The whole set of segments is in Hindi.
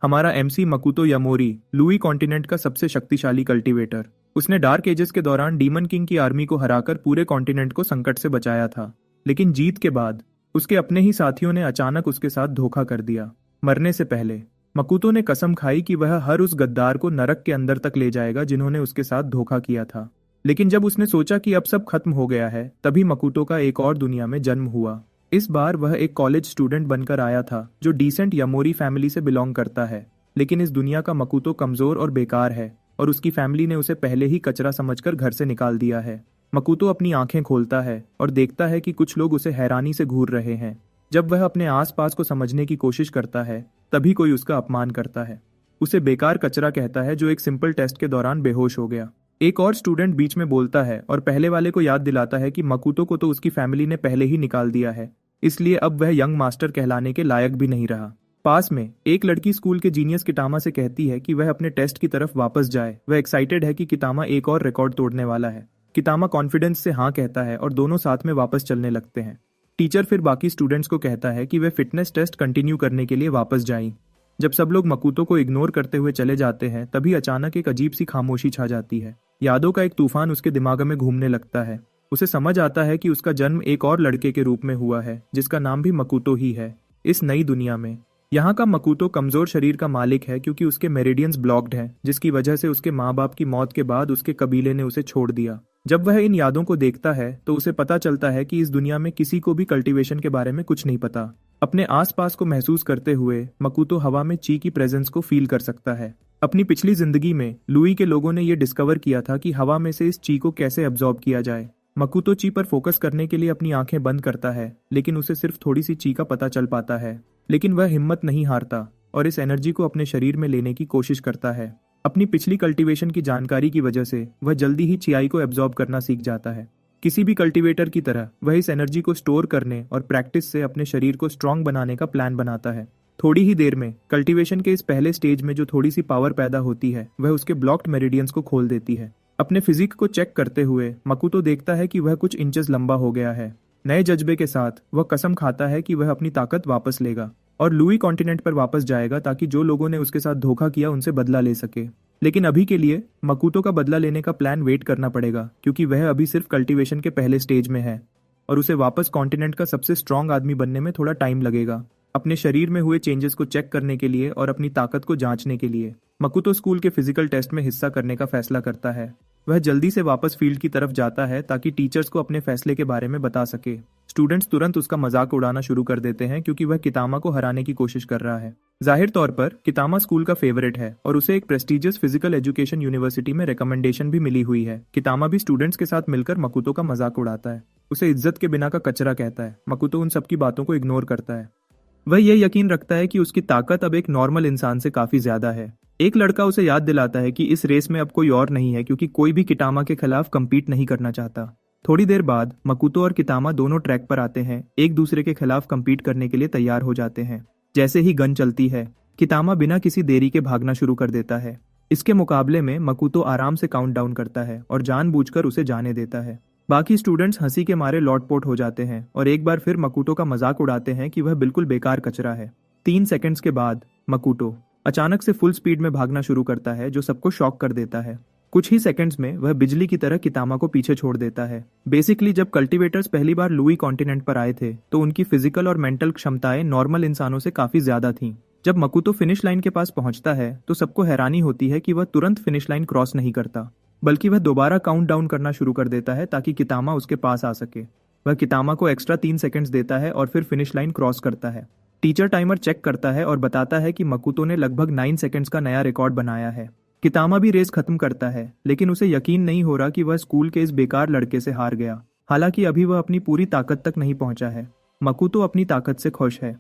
हमारा एमसी मकुतो यामोरी, लुई कॉन्टिनेंट का सबसे शक्तिशाली कल्टीवेटर। उसने डार्क एजेस के दौरान डीमन किंग की आर्मी को हराकर पूरे कॉन्टिनेंट को संकट से बचाया था। लेकिन जीत के बाद उसके अपने ही साथियों ने अचानक उसके साथ धोखा कर दिया। मरने से पहले मकुतो ने कसम खाई कि वह हर उस गद्दार को नरक के अंदर तक ले जाएगा जिन्होंने उसके साथ धोखा किया था। लेकिन जब उसने सोचा कि अब सब खत्म हो गया है, तभी मकुतो का एक और दुनिया में जन्म हुआ। इस बार वह एक कॉलेज स्टूडेंट बनकर आया था जो डिसेंट यामोरी फैमिली से बिलोंग करता है। लेकिन इस दुनिया का मकुतो कमजोर और बेकार है और उसकी फैमिली ने उसे पहले ही कचरा समझकर घर से निकाल दिया है। मकुतो अपनी आंखें खोलता है और देखता है कि कुछ लोग उसे हैरानी से घूर रहे हैं। जब वह अपने आसपास को समझने की कोशिश करता है, तभी कोई उसका अपमान करता है। उसे बेकार कचरा कहता है जो एक सिंपल टेस्ट के दौरान बेहोश हो गया। एक और स्टूडेंट बीच में बोलता है और पहले वाले को याद दिलाता है कि मकुतो को तो उसकी फैमिली ने पहले ही निकाल दिया है, इसलिए अब वह यंग मास्टर कहलाने के लायक भी नहीं रहा। पास में एक लड़की स्कूल के जीनियस किटामा से कहती है कि वह अपने टेस्ट की तरफ वापस जाए। वह एक्साइटेड है कि किटामा एक और रिकॉर्ड तोड़ने वाला है। किटामा कॉन्फिडेंस से हाँ कहता है और दोनों साथ में वापस चलने लगते हैं। टीचर फिर बाकी स्टूडेंट्स को कहता है कि वे फिटनेस टेस्ट कंटिन्यू करने के लिए वापस जाएं। जब सब लोग मकुतो को इग्नोर करते हुए चले जाते हैं, तभी अचानक एक अजीब सी खामोशी छा जाती है। यादों का एक तूफान उसके दिमाग में घूमने लगता है। उसे समझ आता है कि उसका जन्म एक और लड़के के रूप में हुआ है जिसका नाम भी मकुतो ही है। इस नई दुनिया में यहाँ का मकुतो कमजोर शरीर का मालिक है क्योंकि उसके मेरिडियंस ब्लॉक्ड हैं, जिसकी वजह से उसके माँ बाप की मौत के बाद उसके कबीले ने उसे छोड़ दिया। जब वह इन यादों को देखता है तो उसे पता चलता है कि इस दुनिया में किसी को भी कल्टीवेशन के बारे में कुछ नहीं पता। अपने आसपास को महसूस करते हुए मकुतो हवा में ची की प्रेजेंस को फील कर सकता है। अपनी पिछली जिंदगी में लुई के लोगों ने यह डिस्कवर किया था कि हवा में से इस ची को कैसे अब्सॉर्ब किया जाए। मकुतो ची पर फोकस करने के लिए अपनी आंखें बंद करता है, लेकिन उसे सिर्फ थोड़ी सी ची का पता चल पाता है। लेकिन वह हिम्मत नहीं हारता और इस एनर्जी को अपने शरीर में लेने की कोशिश करता है। अपनी पिछली कल्टीवेशन की जानकारी की वजह से वह जल्दी ही चियाई को एब्जॉर्ब करना सीख जाता है। किसी भी कल्टीवेटर की तरह वह इस एनर्जी को स्टोर करने और प्रैक्टिस से अपने शरीर को स्ट्रांग बनाने का प्लान बनाता है। थोड़ी ही देर में कल्टीवेशन के इस पहले स्टेज में जो थोड़ी सी पावर पैदा होती है, वह उसके ब्लॉक्ड मेरिडियंस को खोल देती है। अपने फिजिक को चेक करते हुए मकुतो देखता है कि वह कुछ इंचेस लंबा हो गया है। नए जज्बे के साथ वह कसम खाता है कि वह अपनी ताकत वापस लेगा और लुई कॉन्टिनेंट पर वापस जाएगा ताकि जो लोगों ने उसके साथ धोखा किया उनसे बदला ले सके। लेकिन अभी के लिए मकुतो का बदला लेने का प्लान वेट करना पड़ेगा क्योंकि वह अभी सिर्फ कल्टीवेशन के पहले स्टेज में है और उसे वापस कॉन्टिनेंट का सबसे स्ट्रांग आदमी बनने में थोड़ा टाइम लगेगा। अपने शरीर में हुए चेंजेस को चेक करने के लिए और अपनी ताकत को जांचने के लिए मकुतो स्कूल के फिजिकल टेस्ट में हिस्सा करने का फैसला करता है। वह जल्दी से वापस फील्ड की तरफ जाता है ताकि टीचर्स को अपने फैसले के बारे में बता सके। स्टूडेंट्स तुरंत उसका मजाक उड़ाना शुरू कर देते हैं क्योंकि वह कितामा को हराने की कोशिश कर रहा है। जाहिर तौर पर कितामा स्कूल का फेवरेट है और उसे एक प्रेस्टिजियस फिजिकल एजुकेशन यूनिवर्सिटी में रिकमेंडेशन भी मिली हुई है। कितामा भी स्टूडेंट्स के साथ मिलकर मकुतो का मजाक उड़ाता है। उसे इज्जत के बिना का कचरा कहता है। मकुतो उन सबकी बातों को इग्नोर करता है। वह यह यकीन रखता है कि उसकी ताकत अब एक नॉर्मल इंसान से काफी ज्यादा है। एक लड़का उसे याद दिलाता है कि इस रेस में अब कोई और नहीं है क्योंकि कोई भी किटामा के खिलाफ कम्पीट नहीं करना चाहता। थोड़ी देर बाद मकुतो और कितामा दोनों ट्रैक पर आते हैं, एक दूसरे के खिलाफ कम्पीट करने के लिए तैयार हो जाते हैं। जैसे ही गन चलती है, कितामा बिना किसी देरी के भागना शुरू कर देता है। इसके मुकाबले में मकुतो आराम से काउंट डाउन करता है और जानबूझकर उसे जाने देता है। बाकी स्टूडेंट्स हंसी के मारे लौटपोट हो जाते हैं और एक बार फिर मकुतो का मजाक उड़ाते हैं कि वह बिल्कुल बेकार कचरा है। 3 सेकंड्स के बाद मकुतो अचानक से फुल स्पीड में भागना शुरू करता है जो सबको शॉक कर देता है। कुछ ही सेकंड्स में वह बिजली की तरह कितामा को पीछे छोड़ देता है। बेसिकली जब कल्टीवेटर्स पहली बार लुई कॉन्टिनेंट पर आए थे तो उनकी फिजिकल और मेंटल क्षमताएं नॉर्मल इंसानों से काफी ज्यादा थीं। जब मकुतो फिनिश लाइन के पास पहुंचता है तो सबको हैरानी होती है कि वह तुरंत फिनिश लाइन क्रॉस नहीं करता, बल्कि वह दोबारा काउंट डाउन करना शुरू कर देता है ताकि कितामा उसके पास आ सके। वह कितामा को एक्स्ट्रा 3 सेकंड्स देता है और फिर फिनिश लाइन क्रॉस करता है। टीचर टाइमर चेक करता है और बताता है कि मकुतो ने लगभग 9 सेकंड्स का नया रिकॉर्ड बनाया है। कितामा भी रेस खत्म करता है, लेकिन उसे यकीन नहीं हो रहा कि वह स्कूल के इस बेकार लड़के से हार गया। हालांकि अभी वह अपनी पूरी ताकत तक नहीं पहुंचा है। मकुतो अपनी ताकत से खुश है।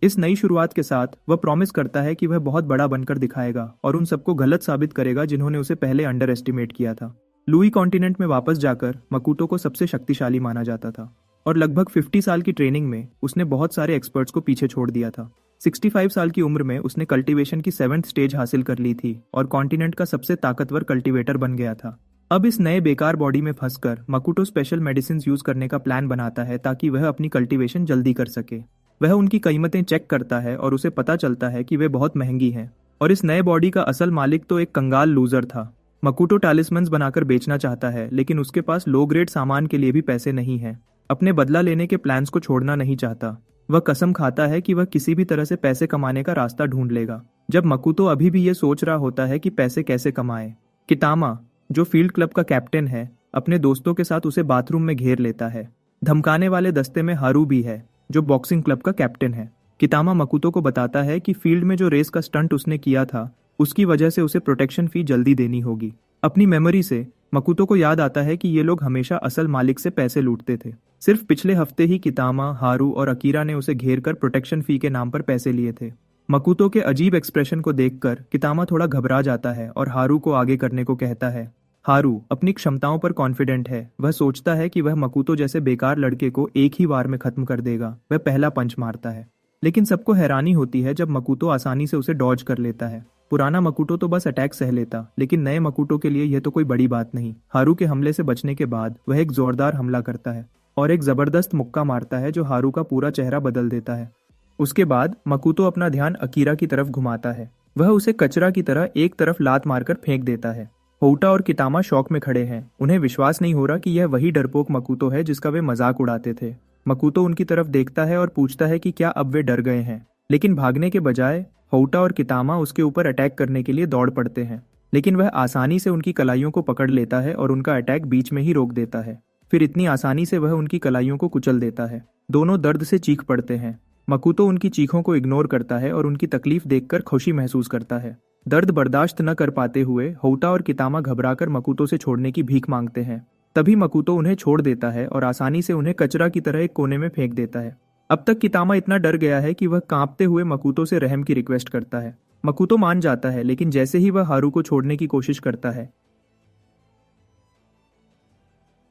इस नई शुरुआत के साथ वह प्रॉमिस करता है कि वह बहुत बड़ा बनकर दिखाएगा और उन सबको गलत साबित करेगा जिन्होंने उसे पहले अंडर एस्टिमेट किया था। लुई कॉन्टिनेंट में वापस जाकर मकुतो को सबसे शक्तिशाली माना जाता था और लगभग 50 साल की ट्रेनिंग में उसने बहुत सारे एक्सपर्ट्स को पीछे छोड़ दिया था। 65 साल की उम्र में उसने कल्टीवेशन की 7th स्टेज हासिल कर ली थी और कॉन्टिनेंट का सबसे ताकतवर कल्टीवेटर बन गया था। अब इस नए बेकार बॉडी में फंसकर मकुतो स्पेशल मेडिसिन यूज करने का प्लान बनाता है ताकि वह अपनी कल्टीवेशन जल्दी कर सके। वह उनकी कीमतें चेक करता है और उसे पता चलता है कि वे बहुत महंगी हैं और इस नए बॉडी का असल मालिक तो एक कंगाल लूजर था। मकुटो टैलिस्मन्स बनाकर बेचना चाहता है, लेकिन उसके पास लो ग्रेड सामान के लिए भी पैसे नहीं हैं। अपने बदला लेने के प्लान्स को छोड़ना नहीं चाहता। वह कसम खाता है कि वह किसी भी तरह से पैसे कमाने का रास्ता ढूंढ लेगा। जब मकुतो अभी भी ये सोच रहा होता है कि पैसे कैसे कमाए, कितामा, जो फील्ड क्लब का कैप्टन है, अपने दोस्तों के साथ उसे बाथरूम में घेर लेता है। धमकाने वाले दस्ते में हारू भी है, जो बॉक्सिंग क्लब का कैप्टन है। कितामा मकुतो को बताता है कि फील्ड में जो रेस का स्टंट उसने किया था, उसकी वजह से उसे प्रोटेक्शन फी जल्दी देनी होगी। अपनी मेमोरी से मकुतो को याद आता है कि ये लोग हमेशा असल मालिक से पैसे लूटते थे। सिर्फ पिछले हफ्ते ही कितामा, हारू और अकीरा ने उसे घेर कर प्रोटेक्शन फी के नाम पर पैसे लिए थे। मकुतो के अजीब एक्सप्रेशन को देखकर कितामा थोड़ा घबरा जाता है और हारू को आगे करने को कहता है। हारू अपनी क्षमताओं पर कॉन्फिडेंट है। वह सोचता है कि वह मकुतो जैसे बेकार लड़के को एक ही वार में खत्म कर देगा। वह पहला पंच मारता है, लेकिन सबको हैरानी होती है जब मकुतो आसानी से उसे डॉज कर लेता है। पुराना मकुटो तो बस अटैक सह लेता, लेकिन नए मकुटो के लिए यह तो कोई बड़ी बात नहीं। हारू के हमले से बचने के बाद वह एक जोरदार हमला करता है और एक जबरदस्त मुक्का मारता है जो हारू का पूरा चेहरा बदल देता है। उसके बाद मकुतो अपना ध्यान अकीरा की तरफ घुमाता है। वह उसे कचरा की तरह एक तरफ लात मारकर फेंक देता है। होउटा और कितामा शौक में खड़े हैं। उन्हें विश्वास नहीं हो रहा कि यह वही डरपोक मकुतो है जिसका वे मजाक उड़ाते थे। मकुतो उनकी तरफ देखता है और पूछता है कि क्या अब वे डर गए हैं, लेकिन भागने के बजाय होउटा और कितामा उसके ऊपर अटैक करने के लिए दौड़ पड़ते हैं। लेकिन वह आसानी से उनकी कलाइयों को पकड़ लेता है और उनका अटैक बीच में ही रोक देता है। फिर इतनी आसानी से वह उनकी कलाइयों को कुचल देता है। दोनों दर्द से चीख पड़ते हैं। मकुतो उनकी चीखों को इग्नोर करता है और उनकी तकलीफ देखकर खुशी महसूस करता है। दर्द बर्दाश्त न कर पाते हुए होउटा और कितामा घबराकर मकुतो से छोड़ने की भीख मांगते हैं। तभी मकुतो उन्हें छोड़ देता है और आसानी से उन्हें कचरा की तरह एक कोने में फेंक देता है। अब तक कितामा इतना डर गया है कि वह कांपते हुए मकुतो से रहम की रिक्वेस्ट करता है। मकुतो मान जाता है, लेकिन जैसे ही वह हारू को छोड़ने की कोशिश करता है,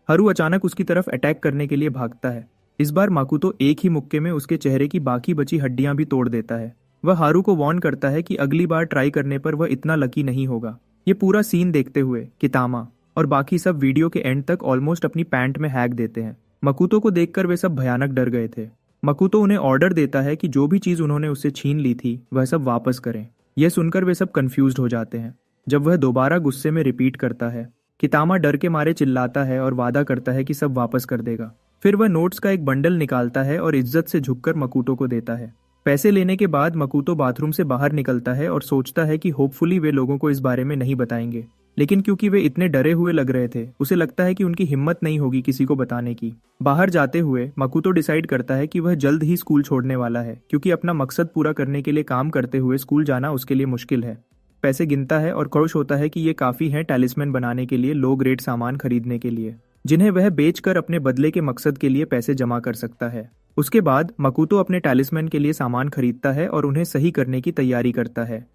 हारू अचानक उसकी तरफ अटैक करने के लिए भागता है। इस बार मकुतो एक ही मुक्के में उसके चेहरे की बाकी बची हड्डियां भी तोड़ देता है। वह हारू को वार्न करता है कि अगली बार ट्राई करने पर वह इतना लकी नहीं होगा। ये पूरा सीन देखते हुए कितामा और बाकी सब वीडियो के एंड तक ऑलमोस्ट अपनी पैंट में हैक देते हैं। मकुतो को देखकर वे सब भयानक डर गए थे। मकुतो उन्हें ऑर्डर देता है कि जो भी चीज उन्होंने उससे छीन ली थी वह सब वापस करें। यह सुनकर वे सब कंफ्यूज्ड हो जाते हैं। जब वह दोबारा गुस्से में रिपीट करता है, कितामा डर के मारे चिल्लाता है और वादा करता है कि सब वापस कर देगा। फिर वह नोट्स का एक बंडल निकालता है और इज्जत से झुककर मकुतो को देता है। पैसे लेने के बाद मकुतो बाथरूम से बाहर निकलता है और सोचता है कि होपफुली वे लोगों को इस बारे में नहीं बताएंगे। लेकिन क्योंकि वे इतने डरे हुए लग रहे थे, उसे लगता है कि उनकी हिम्मत नहीं होगी किसी को बताने की। बाहर जाते हुए मकुतो डिसाइड करता है कि वह जल्द ही स्कूल छोड़ने वाला है, क्योंकि अपना मकसद पूरा करने के लिए काम करते हुए स्कूल जाना उसके लिए मुश्किल है। पैसे गिनता है और खुश होता है कि ये काफी है टैलिस्मैन बनाने के लिए, लो ग्रेड सामान खरीदने के लिए, जिन्हें वह बेचकर अपने बदले के मकसद के लिए पैसे जमा कर सकता है। उसके बाद मकुतो अपने टैलिस्मैन के लिए सामान खरीदता है और उन्हें सही करने की तैयारी करता है।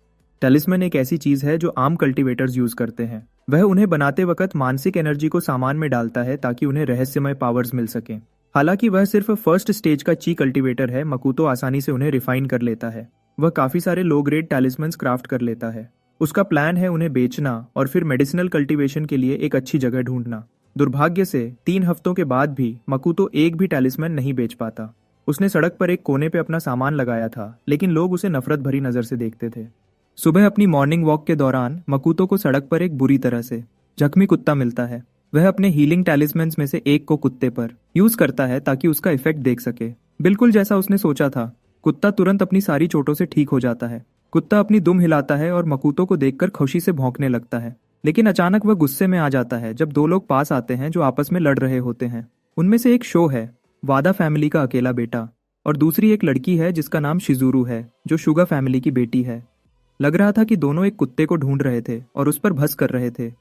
टैलिस्मैन एक ऐसी चीज है जो आम कल्टीवेटर्स यूज करते हैं। वह उन्हें बनाते वक्त मानसिक एनर्जी को सामान में डालता है ताकि उन्हें रहस्यमय पावर्स मिल सकें। हालांकि वह सिर्फ फर्स्ट स्टेज का ची कल्टीवेटर है, मकुतो आसानी से उन्हें रिफाइन कर लेता है। वह काफी सारे लो ग्रेड टैलिस्मैन्स क्राफ्ट कर लेता है। उसका प्लान है उन्हें बेचना और फिर मेडिसिनल कल्टीवेशन के लिए एक अच्छी जगह ढूंढना। दुर्भाग्य से 3 हफ्तों के बाद भी मकुतो एक भी टैलिस्मैन नहीं बेच पाता। उसने सड़क पर एक कोने पे अपना सामान लगाया था, लेकिन लोग उसे नफरत भरी नजर से देखते थे। सुबह अपनी मॉर्निंग वॉक के दौरान मकुतो को सड़क पर एक बुरी तरह से जख्मी कुत्ता मिलता है। वह अपने हीलिंग टैलिस्मैन्स में से एक को कुत्ते पर यूज करता है ताकि उसका इफेक्ट देख सके। बिल्कुल जैसा उसने सोचा था, कुत्ता तुरंत अपनी सारी चोटों से ठीक हो जाता है। कुत्ता अपनी दुम हिलाता है और मकुतो को देखकर खुशी से भौंकने लगता है। लेकिन अचानक वह गुस्से में आ जाता है जब 2 लोग पास आते हैं जो आपस में लड़ रहे होते हैं। उनमें से एक शो है, वादा फैमिली का अकेला बेटा, और दूसरी एक लड़की है जिसका नाम शिजुरू है, जो शुगा फैमिली की बेटी है। लग रहा था कि दोनों एक कुत्ते को ढूंढ रहे थे और उस पर भस कर रहे थे।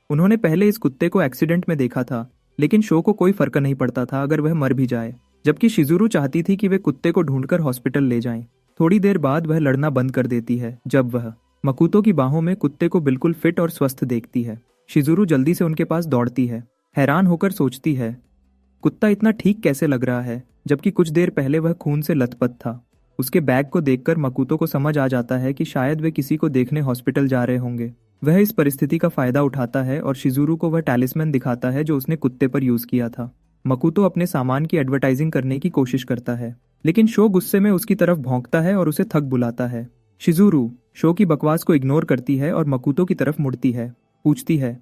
उन्होंने पहले इस कुत्ते को एक्सीडेंट में देखा था, लेकिन शो को कोई फर्क नहीं पड़ता था अगर वह मर भी जाए, जबकि शिजुरू चाहती थी कि वे कुत्ते को ढूंढकर हॉस्पिटल ले जाएं। थोड़ी देर बाद वह लड़ना बंद कर देती है जब वह मकुतो की बाहों में कुत्ते को बिल्कुल फिट और स्वस्थ देखती है। शिजुरू जल्दी से उनके पास दौड़ती है, हैरान होकर सोचती है कुत्ता इतना ठीक कैसे लग रहा है, जबकि कुछ देर पहले वह खून से लथपथ था। उसके बैग को देखकर मकुतो को समझ आ जाता है कि शायद वे किसी को देखने हॉस्पिटल जा रहे होंगे। वह इस परिस्थिति का फायदा उठाता है और शिजुरू को वह टैलिस्मैन दिखाता है जो उसने कुत्ते पर यूज किया था। मकुतो अपने सामान की एडवर्टाइजिंग करने की कोशिश करता है। लेकिन शो गुस्से में उसकी तरफ भौंकता है और उसे थक बुलाता है। शिजुरू शो की बकवास को इग्नोर करती है और मकुतो की तरफ मुड़ती है। पूछती है,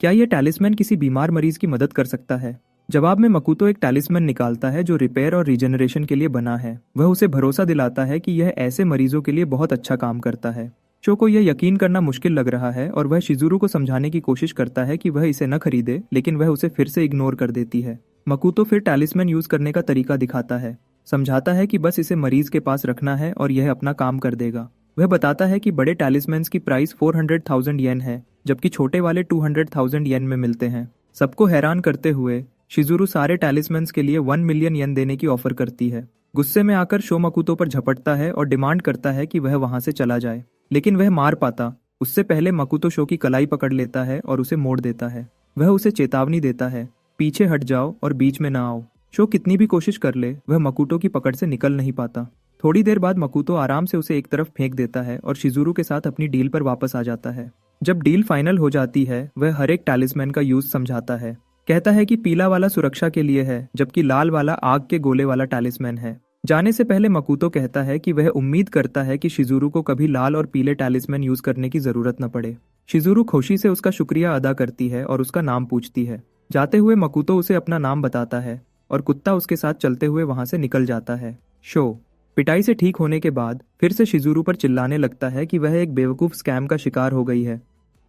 क्या यह टैलिस्मैन किसी बीमार मरीज की मदद कर सकता है? जवाब में मकुतो एक टैलिस्मैन निकालता है जो रिपेयर और रीजनरेशन के लिए बना है। वह उसे भरोसा दिलाता है कि यह ऐसे मरीजों के लिए बहुत अच्छा काम करता है। शो को यह यकीन करना मुश्किल लग रहा है और वह शिजुरू को समझाने की कोशिश करता है कि वह इसे न खरीदे, लेकिन वह उसे फिर से इग्नोर कर देती है। मकुतो फिर टैलिस्मैन यूज करने का तरीका दिखाता है। समझाता है कि बस इसे मरीज के पास रखना है और यह अपना काम कर देगा। वह बताता है कि बड़े टैलिस्मैन्स की प्राइस 400,000 येन है, जबकि छोटे वाले 200,000 येन में मिलते हैं। सबको हैरान करते हुए शिजुरू सारे टैलिस्मैन्स के लिए 1 मिलियन येन देने की ऑफर करती है। गुस्से में आकर शो मकुतो पर झपटता है और डिमांड करता है कि वह वहां से चला जाए, लेकिन वह मार पाता उससे पहले मकुतो शो की कलाई पकड़ लेता है और उसे मोड़ देता है। वह उसे चेतावनी देता है, पीछे हट जाओ और बीच में ना आओ। शो कितनी भी कोशिश कर ले, वह मकुतो की पकड़ से निकल नहीं पाता। थोड़ी देर बाद मकुतो आराम से उसे एक तरफ फेंक देता है और शिजुरू के साथ अपनी डील पर वापस आ जाता है। जब डील फाइनल हो जाती है, वह हर एक टैलिस्मैन का यूज समझाता है। कहता है कि पीला वाला सुरक्षा के लिए है, जबकि लाल वाला आग के गोले वाला टैलिस्मैन है। जाने से पहले मकुतो कहता है कि वह उम्मीद करता है कि शिजुरू को कभी लाल और पीले टैलिस्मैन यूज करने की जरूरत न पड़े। शिजुरू खुशी से उसका शुक्रिया अदा करती है और उसका नाम पूछती है। जाते हुए मकुतो उसे अपना नाम बताता है और कुत्ता उसके साथ चलते हुए वहां से निकल जाता है। शो पिटाई से ठीक होने के बाद फिर से शिजुरू पर चिल्लाने लगता है कि वह एक बेवकूफ स्कैम का शिकार हो गई है।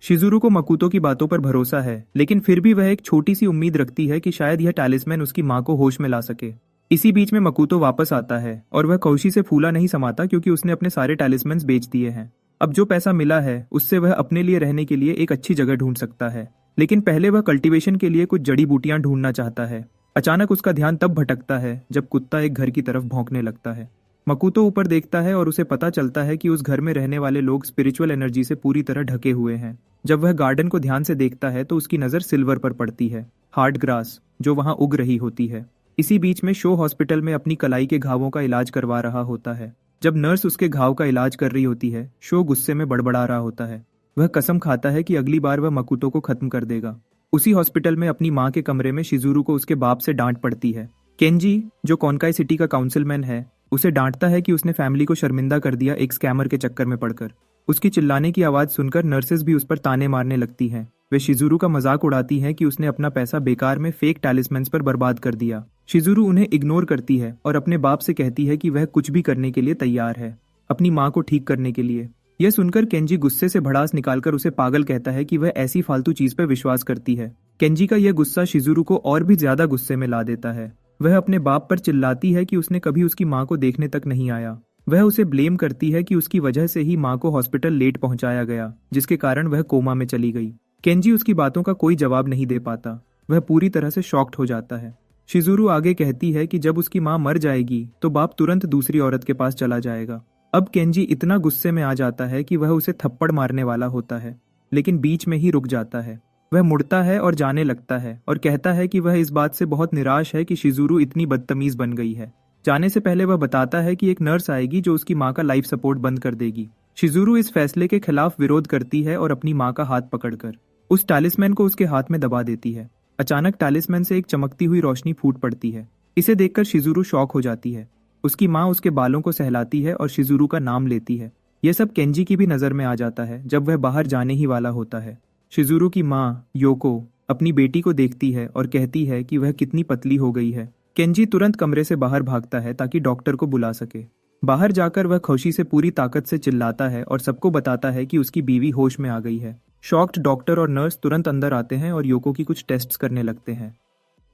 शिजुरू को मकुतो की बातों पर भरोसा है, लेकिन फिर भी वह एक छोटी सी उम्मीद रखती है कि शायद यह टैलिस्मैन उसकी माँ को होश में ला सके। इसी बीच में मकुतो वापस आता है और वह खुशी से फूला नहीं समाता, क्योंकि उसने अपने सारे टैलिस्मैन्स बेच दिए हैं। अब जो पैसा मिला है उससे वह अपने लिए रहने के लिए एक अच्छी जगह ढूंढ सकता है, लेकिन पहले वह कल्टीवेशन के लिए कुछ जड़ी बूटियां ढूंढना चाहता है। अचानक उसका ध्यान तब भटकता है जब कुत्ता एक घर की तरफ भौंकने लगता है। मकुतो ऊपर देखता है और उसे पता चलता है कि उस घर में रहने वाले लोग स्पिरिचुअल एनर्जी से पूरी तरह ढके हुए हैं। जब वह गार्डन को ध्यान से देखता है तो उसकी नजर सिल्वर पर पड़ती है, हार्ड ग्रास जो वहां उग रही होती है। इसी बीच में शो हॉस्पिटल में अपनी कलाई के घावों का इलाज करवा रहा होता है। जब नर्स उसके घाव का इलाज कर रही होती है, शो गुस्से में बड़बड़ा रहा होता है। वह कसम खाता है कि अगली बार वह मकुतो को खत्म कर देगा। उसी हॉस्पिटल में अपनी माँ के कमरे में शिजुरू को उसके बाप से डांट पड़ती है। केंजी, जो कोनकाई सिटी का काउंसिलमैन है, उसे डांटता है कि उसने फैमिली को शर्मिंदा कर दिया एक स्कैमर के चक्कर में पड़कर। उसकी चिल्लाने की आवाज सुनकर नर्सेस भी उस पर ताने मारने लगती हैं। वे शिजुरू का मजाक उड़ाती हैं कि उसने अपना पैसा बेकार में फेक टैलिस्मैन्स पर बर्बाद कर दिया। शिजुरू उन्हें इग्नोर करती है और अपने बाप से कहती है कि वह कुछ भी करने के लिए तैयार है, अपनी माँ को ठीक करने के लिए। यह सुनकर केंजी गुस्से से भड़ास निकालकर उसे पागल कहता है कि वह ऐसी फालतू चीज पर विश्वास करती है। केंजी का यह गुस्सा शिजुरू को और भी ज्यादा गुस्से में ला देता है। वह अपने बाप पर चिल्लाती है कि उसने कभी उसकी माँ को देखने तक नहीं आया। वह उसे ब्लेम करती है कि उसकी वजह से ही माँ को हॉस्पिटल लेट पहुंचाया गया, जिसके कारण वह कोमा में चली गई। केंजी उसकी बातों का कोई जवाब नहीं दे पाता। वह पूरी तरह से शॉक्ड हो जाता है। शिजुरू आगे कहती है कि जब उसकी माँ मर जाएगी तो बाप तुरंत दूसरी औरत के पास चला जाएगा। अब केंजी इतना गुस्से में आ जाता है कि वह उसे थप्पड़ मारने वाला होता है, लेकिन बीच में ही रुक जाता है। वह मुड़ता है और जाने लगता है और कहता है कि वह इस बात से बहुत निराश है कि शिजुरू इतनी बदतमीज बन गई है। जाने से पहले वह बताता है कि एक नर्स आएगी जो उसकी माँ का लाइफ सपोर्ट बंद कर देगी। शिजुरू इस फैसले के खिलाफ विरोध करती है और अपनी माँ का हाथ पकड़कर उस टैलिस्मैन को उसके हाथ में दबा देती है। अचानक टैलिस्मैन से एक चमकती हुई रोशनी फूट पड़ती है। इसे देखकर शिजुरू शॉक हो जाती है। उसकी माँ उसके बालों को सहलाती है और शिजुरू का नाम लेती है। यह सब केंजी की भी नजर में आ जाता है जब वह बाहर जाने ही वाला होता है। शिजुरू की माँ योको अपनी बेटी को देखती है और कहती है कि वह कितनी पतली हो गई है। केंजी तुरंत कमरे से बाहर भागता है ताकि डॉक्टर को बुला सके। बाहर जाकर वह खुशी से पूरी ताकत से चिल्लाता है और सबको बताता है कि उसकी बीवी होश में आ गई है। शॉक्ड डॉक्टर और नर्स तुरंत अंदर आते हैं और योको की कुछ टेस्ट्स करने लगते हैं।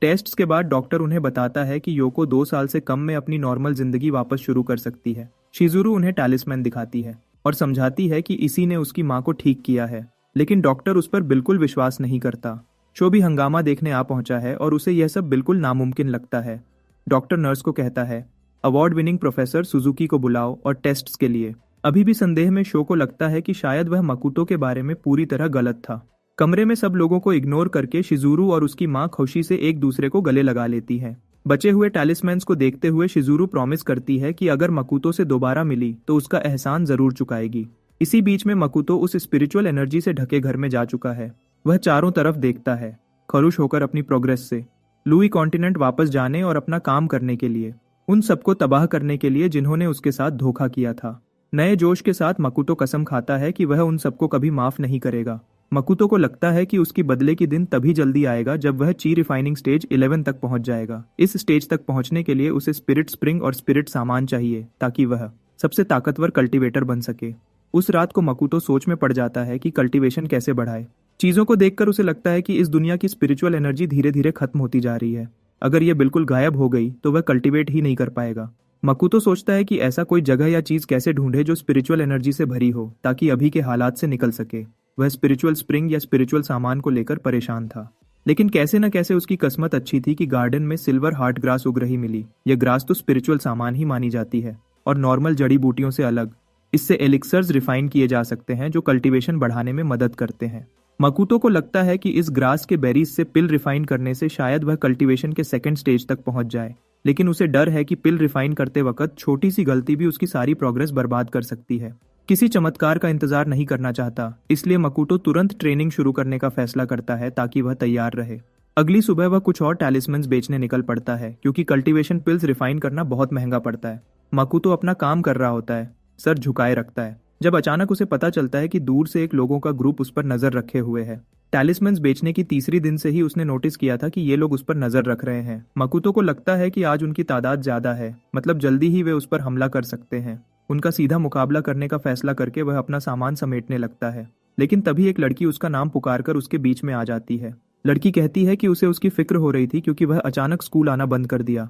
टेस्ट्स के बाद डॉक्टर उन्हें बताता है कि योको 2 साल से कम में अपनी नॉर्मल जिंदगी वापस शुरू कर सकती है। शिजुरू उन्हें टैलिस्मैन दिखाती है और समझाती है कि इसी ने उसकी माँ को ठीक किया है, लेकिन डॉक्टर उस पर बिल्कुल विश्वास नहीं करता। शो भी हंगामा देखने आ पहुंचा है और उसे यह सब बिल्कुल नामुमकिन लगता है। डॉक्टर नर्स को कहता है, अवार्ड विनिंग प्रोफेसर सुजुकी को बुलाओ और टेस्ट्स के लिए। अभी भी संदेह में शो को लगता है कि शायद वह मकुतो के बारे में पूरी तरह गलत था। कमरे में सब लोगों को इग्नोर करके शिजुरू और उसकी माँ खुशी से एक दूसरे को गले लगा लेती है। बचे हुए टैलिस्मैन्स को देखते हुए शिजुरू प्रॉमिस करती है कि अगर मकुतो से दोबारा मिली तो उसका एहसान जरूर चुकाएगी। इसी बीच में मकुतो उस स्पिरिचुअल एनर्जी से ढके घर में जा चुका है। वह चारों तरफ देखता है, खुश होकर अपनी प्रोग्रेस से लुई कॉन्टिनेंट वापस जाने और अपना काम करने के लिए। उन सबको तबाह करने के लिए जिन्होंने उसके साथ धोखा किया था। नए जोश के साथ मकुतो कसम खाता है कि वह उन सबको कभी माफ नहीं करेगा। मकुतो को लगता है कि उसकी बदले की दिन तभी जल्दी आएगा जब वह ची रिफाइनिंग स्टेज 11 तक पहुंच जाएगा। इस स्टेज तक पहुंचने के लिए उसे स्पिरिट स्प्रिंग और स्पिरिट सामान चाहिए ताकि वह सबसे ताकतवर कल्टीवेटर बन सके। उस रात को मकुतो सोच में पड़ जाता है कि कल्टीवेशन कैसे बढ़ाए। चीजों को देखकर उसे लगता है कि इस दुनिया की स्पिरिचुअल एनर्जी धीरे धीरे खत्म होती जा रही है। अगर ये बिल्कुल गायब हो गई तो वह कल्टीवेट ही नहीं कर पाएगा। मकुतो सोचता है कि ऐसा कोई जगह या चीज कैसे ढूंढे जो स्पिरिचुअल एनर्जी से भरी हो ताकि अभी के हालात से निकल सके। वह स्पिरिचुअल स्प्रिंग या स्पिरिचुअल सामान को लेकर परेशान था, लेकिन कैसे न कैसे उसकी किस्मत अच्छी थी कि गार्डन में सिल्वर हार्ट ग्रास उग रही मिली। यह ग्रास तो स्पिरिचुअल सामान ही मानी जाती है और नॉर्मल जड़ी बूटियों से अलग। इससे एलिक्सर्स रिफाइन किए जा सकते हैं जो कल्टीवेशन बढ़ाने में मदद करते हैं। मकुतो को लगता है कि इस ग्रास के बेरीज से पिल रिफाइन करने से शायद वह कल्टीवेशन के सेकंड स्टेज तक पहुंच जाए, लेकिन उसे डर है कि पिल रिफाइन करते वक्त छोटी सी गलती भी उसकी सारी प्रोग्रेस बर्बाद कर सकती है। किसी चमत्कार का इंतजार नहीं करना चाहता, इसलिए मकुतो तुरंत ट्रेनिंग शुरू करने का फैसला करता है ताकि वह तैयार रहे। अगली सुबह वह कुछ और टैलिस्मन्स बेचने निकल पड़ता है क्योंकि कल्टीवेशन पिल्स रिफाइन करना बहुत महंगा पड़ता है। मकुतो अपना काम कर रहा होता है, सर झुकाए रखता है, जब अचानक उसे पता चलता है कि दूर से एक लोगों का ग्रुप उस पर नजर रखे हुए है। टैलिस्मन्स बेचने की तीसरी दिन से ही उसने नोटिस किया था कि ये लोग उस पर नजर रख रहे हैं। मकुतो को लगता है कि आज उनकी तादाद ज्यादा है, मतलब जल्दी ही वे उस पर हमला कर सकते हैं। उनका सीधा मुकाबला करने का फैसला करके वह अपना सामान समेटने लगता है, लेकिन तभी एक लड़की उसका नाम पुकारकर उसके बीच में आ जाती है। लड़की कहती है कि उसे उसकी फिक्र हो रही थी क्योंकि वह अचानक स्कूल आना बंद कर दिया।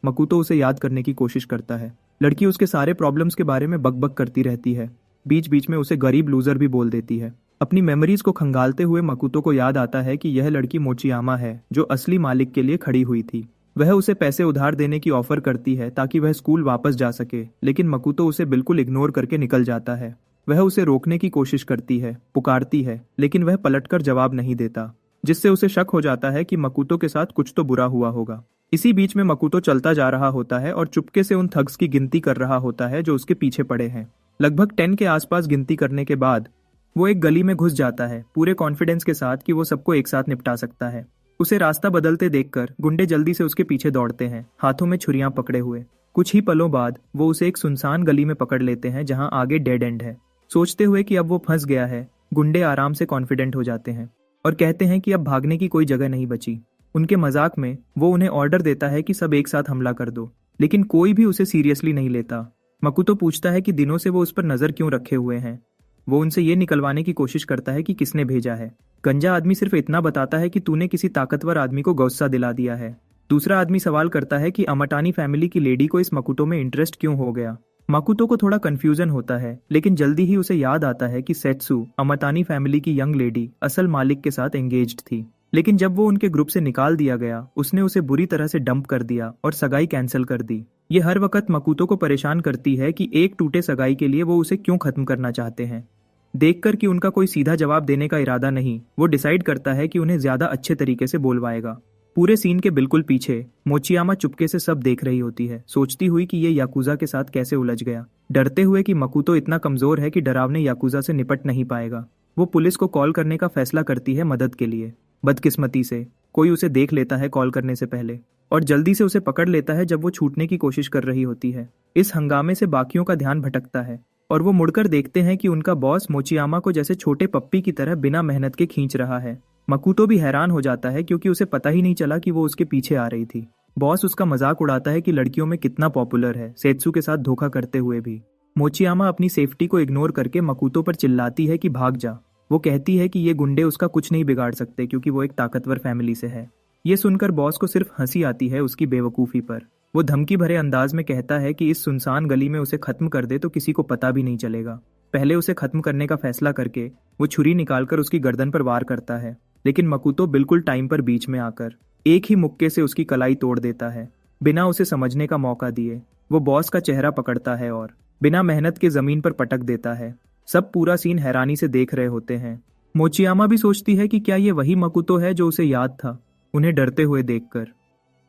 मकुतो उसे याद करने की कोशिश करता है। लड़की उसके सारे प्रॉब्लम्स के बारे में बकबक करती रहती है, बीच बीच में उसे गरीब लूजर भी बोल देती है। अपनी मेमोरीज को खंगालते हुए मकुतो को याद आता है कि यह लड़की मोचियामा है जो असली मालिक के लिए खड़ी हुई थी। वह उसे पैसे उधार देने की ऑफर करती है ताकि वह स्कूल वापस जा सके, लेकिन मकुतो उसे बिल्कुल इग्नोर करके निकल जाता है। वह उसे रोकने की कोशिश करती है, पुकारती है, लेकिन वह पलटकर जवाब नहीं देता, जिससे उसे शक हो जाता है कि मकुतो के साथ कुछ तो बुरा हुआ होगा। इसी बीच में मकुतो चलता जा रहा होता है और चुपके से उन थग्स की गिनती कर रहा होता है जो उसके पीछे पड़े हैं। लगभग 10 के आसपास गिनती करने के बाद वो एक गली में घुस जाता है, पूरे कॉन्फिडेंस के साथ कि वो सबको एक साथ निपटा सकता है। उसे रास्ता बदलते देखकर गुंडे जल्दी से उसके पीछे दौड़ते हैं, हाथों में छुरियां पकड़े हुए। कुछ ही पलों बाद वो उसे एक सुनसान गली में पकड़ लेते हैं जहां आगे डेड एंड है। सोचते हुए कि अब वो फंस गया है, गुंडे आराम से कॉन्फिडेंट हो जाते हैं और कहते हैं कि अब भागने की कोई जगह नहीं बची। उनके मजाक में वो उन्हें ऑर्डर देता है कि सब एक साथ हमला कर दो, लेकिन कोई भी उसे सीरियसली नहीं लेता। मकुतो पूछता है कि दिनों से वो उस पर नजर क्यों रखे हुए हैं। वो उनसे ये निकलवाने की कोशिश करता है कि किसने भेजा है। गंजा आदमी सिर्फ इतना बताता है कि तूने किसी ताकतवर आदमी को गुस्सा दिला दिया है। दूसरा आदमी सवाल करता है कि अमाटानी फैमिली की लेडी को इस मकुतो में इंटरेस्ट क्यों हो गया। मकुतो को थोड़ा कंफ्यूजन होता है, लेकिन जल्दी ही उसे याद आता है कि सेत्सु, अमाटानी फैमिली की यंग लेडी, असल मालिक के साथ एंगेज्ड थी। लेकिन जब वो उनके ग्रुप से निकाल दिया गया, उसने उसे बुरी तरह से डंप कर दिया और सगाई कैंसिल कर दी। ये हर वक्त मकुतो को परेशान करती है कि एक टूटे सगाई के लिए वो उसे क्यों खत्म करना चाहते हैं। देखकर कि उनका कोई सीधा जवाब देने का इरादा नहीं, वो डिसाइड करता है कि उन्हें ज्यादा अच्छे तरीके से बोलवाएगा। पूरे सीन के बिल्कुल पीछे मोचियामा चुपके से सब देख रही होती है, सोचती हुई कि ये याकुजा के साथ कैसे उलझ गया, डरते हुए कि मकुतो इतना कमजोर है कि डरावने याकुजा से निपट नहीं पाएगा। वो पुलिस को कॉल करने का फैसला करती है मदद के लिए। बदकिस्मती से कोई उसे देख लेता है कॉल करने से पहले और जल्दी से उसे पकड़ लेता है जब वो छूटने की कोशिश कर रही होती है। इस हंगामे से बाकियों का ध्यान भटकता है और वो मुड़कर देखते हैं कि उनका बॉस मोचियामा को जैसे छोटे पप्पी की तरह बिना मेहनत के खींच रहा है। मकुतो भी हैरान हो जाता है क्योंकि उसे पता ही नहीं चला कि वो उसके पीछे आ रही थी। बॉस उसका मजाक उड़ाता है कि लड़कियों में कितना पॉपुलर है, सेत्सु के साथ धोखा करते हुए भी। मोचियामा अपनी सेफ्टी को इग्नोर करके मकुतो पर चिल्लाती है कि भाग जा। वो कहती है कि ये गुंडे उसका कुछ नहीं बिगाड़ सकते क्योंकि वो एक ताकतवर फैमिली से है। ये सुनकर बॉस को सिर्फ हंसी आती है उसकी बेवकूफ़ी पर। वो धमकी भरे अंदाज में कहता है कि इस सुनसान गली में उसे खत्म कर दे तो किसी को पता भी नहीं चलेगा। पहले उसे खत्म करने का फैसला करके वो छुरी निकालकर उसकी गर्दन पर वार करता है, लेकिन मकुतो बिल्कुल टाइम पर बीच में आकर एक ही मुक्के से उसकी कलाई तोड़ देता है, बिना उसे समझने का मौका दिए। वो बॉस का चेहरा पकड़ता है और बिना मेहनत के जमीन पर पटक देता है। सब पूरा सीन हैरानी से देख रहे होते हैं। मोचियामा भी सोचती है कि क्या ये वही मकुतो है जो उसे याद था, उन्हें डरते हुए देखकर।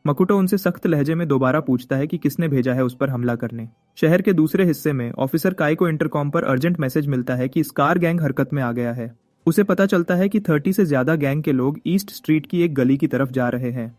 मकुतो उनसे सख्त लहजे में दोबारा पूछता है कि किसने भेजा है उस पर हमला करने। शहर के दूसरे हिस्से में ऑफिसर काय को इंटरकॉम पर अर्जेंट मैसेज मिलता है कि स्कार गैंग हरकत में आ गया है। उसे पता चलता है कि 30 से ज्यादा गैंग के लोग ईस्ट स्ट्रीट की एक गली की तरफ जा रहे हैं।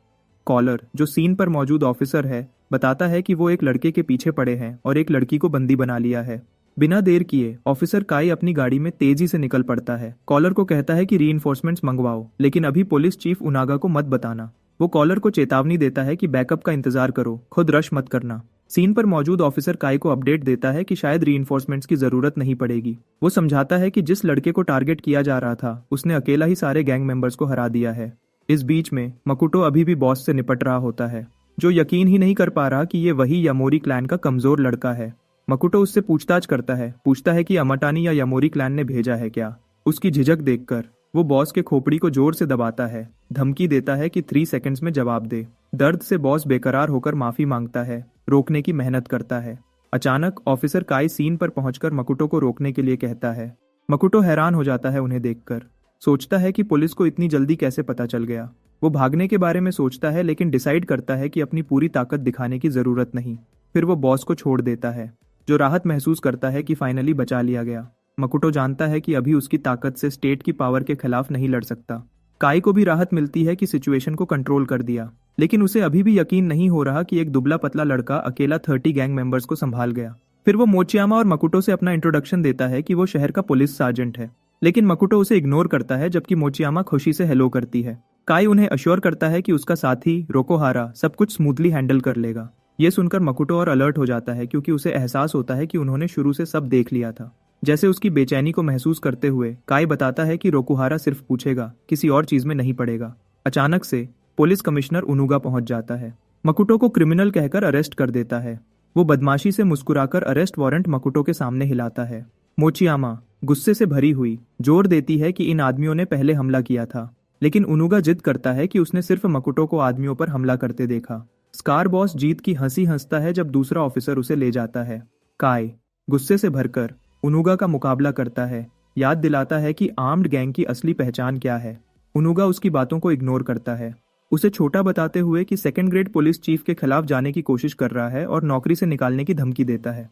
कॉलर, जो सीन पर मौजूद ऑफिसर है, बताता है कि वो एक लड़के के पीछे पड़े हैं और एक लड़की को बंदी बना लिया है। बिना देर किए ऑफिसर काई अपनी गाड़ी में तेजी से निकल पड़ता है। कॉलर को कहता है कि रीइंफोर्समेंट्स मंगवाओ, लेकिन अभी पुलिस चीफ उनागा को मत बताना। वो कॉलर को चेतावनी देता है कि बैकअप का इंतजार करो, खुद रश मत करना। सीन पर मौजूद ऑफिसर काई को अपडेट देता है कि शायद रीइंफोर्समेंट्स की जरूरत नहीं पड़ेगी। वो समझाता है कि जिस लड़के को टारगेट किया जा रहा था उसने अकेला ही सारे गैंग मेंबर्स को हरा दिया है। इस बीच में मकुटो अभी भी बॉस से निपट रहा होता है, जो यकीन ही नहीं कर पा रहा कि ये वही यामोरी क्लैन का कमजोर लड़का है। मकुटो उससे पूछताछ करता है कि अमाटानी या यामोरी क्लैन ने भेजा है क्या। उसकी झिझक देखकर वो बॉस के खोपड़ी को जोर से दबाता है, धमकी देता है कि 3 सेकंड्स में जवाब दे। दर्द से बॉस बेकरार होकर माफी मांगता है, रोकने की मेहनत करता है। अचानक ऑफिसर काई सीन पर पहुंचकर मकुटो को रोकने के लिए कहता है। मकुटो हैरान हो जाता है उन्हें देखकर, सोचता है कि पुलिस को इतनी जल्दी कैसे पता चल गया। वो भागने के बारे में सोचता है, लेकिन डिसाइड करता है कि अपनी पूरी ताकत दिखाने की जरूरत नहीं। फिर वो बॉस को छोड़ देता है, जो राहत महसूस करता है कि फाइनली बचा लिया गया। मकुटो जानता है कि अभी उसकी ताकत से स्टेट की पावर के खिलाफ नहीं लड़ सकता। काई को भी राहत मिलती है कि सिचुएशन को कंट्रोल कर दिया, लेकिन उसे अभी भी यकीन नहीं हो रहा कि एक दुबला पतला लड़का अकेला 30 गैंग मेंबर्स को संभाल गया। फिर वो मोचियामा और मकुटो से अपना इंट्रोडक्शन देता है कि वो शहर का पुलिस सार्जेंट है, लेकिन मकुटो उसे इग्नोर करता है, जबकि मोचियामा खुशी से हेलो करती है। काई उन्हें अश्योर करता है कि उसका साथी रोकोहारा सब कुछ स्मूथली हैंडल कर लेगा। ये सुनकर मकुटो और अलर्ट हो जाता है, क्योंकि उसे एहसास होता है कि उन्होंने शुरू से सब देख लिया था। जैसे उसकी बेचैनी को महसूस करते हुए काई बताता है कि रोकुहारा सिर्फ पूछेगा, किसी और चीज में नहीं पड़ेगा। अचानक से पुलिस कमिश्नर उनुगा पहुंच जाता है, मकुटो को क्रिमिनल कहकर अरेस्ट कर देता है। वो बदमाशी से मुस्कुराकर अरेस्ट वारंट मकुटो के सामने हिलाता है। मोचियामा गुस्से से भरी हुई जोर देती है कि इन आदमियों ने पहले हमला किया था, लेकिन उनुगा जिद करता है कि उसने सिर्फ मकुटो को आदमियों पर हमला करते देखा। स्कार बॉस जीत की हंसी हंसता है जब दूसरा ऑफिसर उसे ले जाता है। काई गुस्से से भरकर उनुगा का मुकाबला करता है, याद दिलाता है कि आर्म्ड गैंग की असली पहचान क्या है। उनुगा उसकी बातों को इग्नोर करता है, उसे छोटा बताते हुए कि सेकंड ग्रेड पुलिस चीफ के खिलाफ जाने की कोशिश कर रहा है और नौकरी से निकालने की धमकी देता है।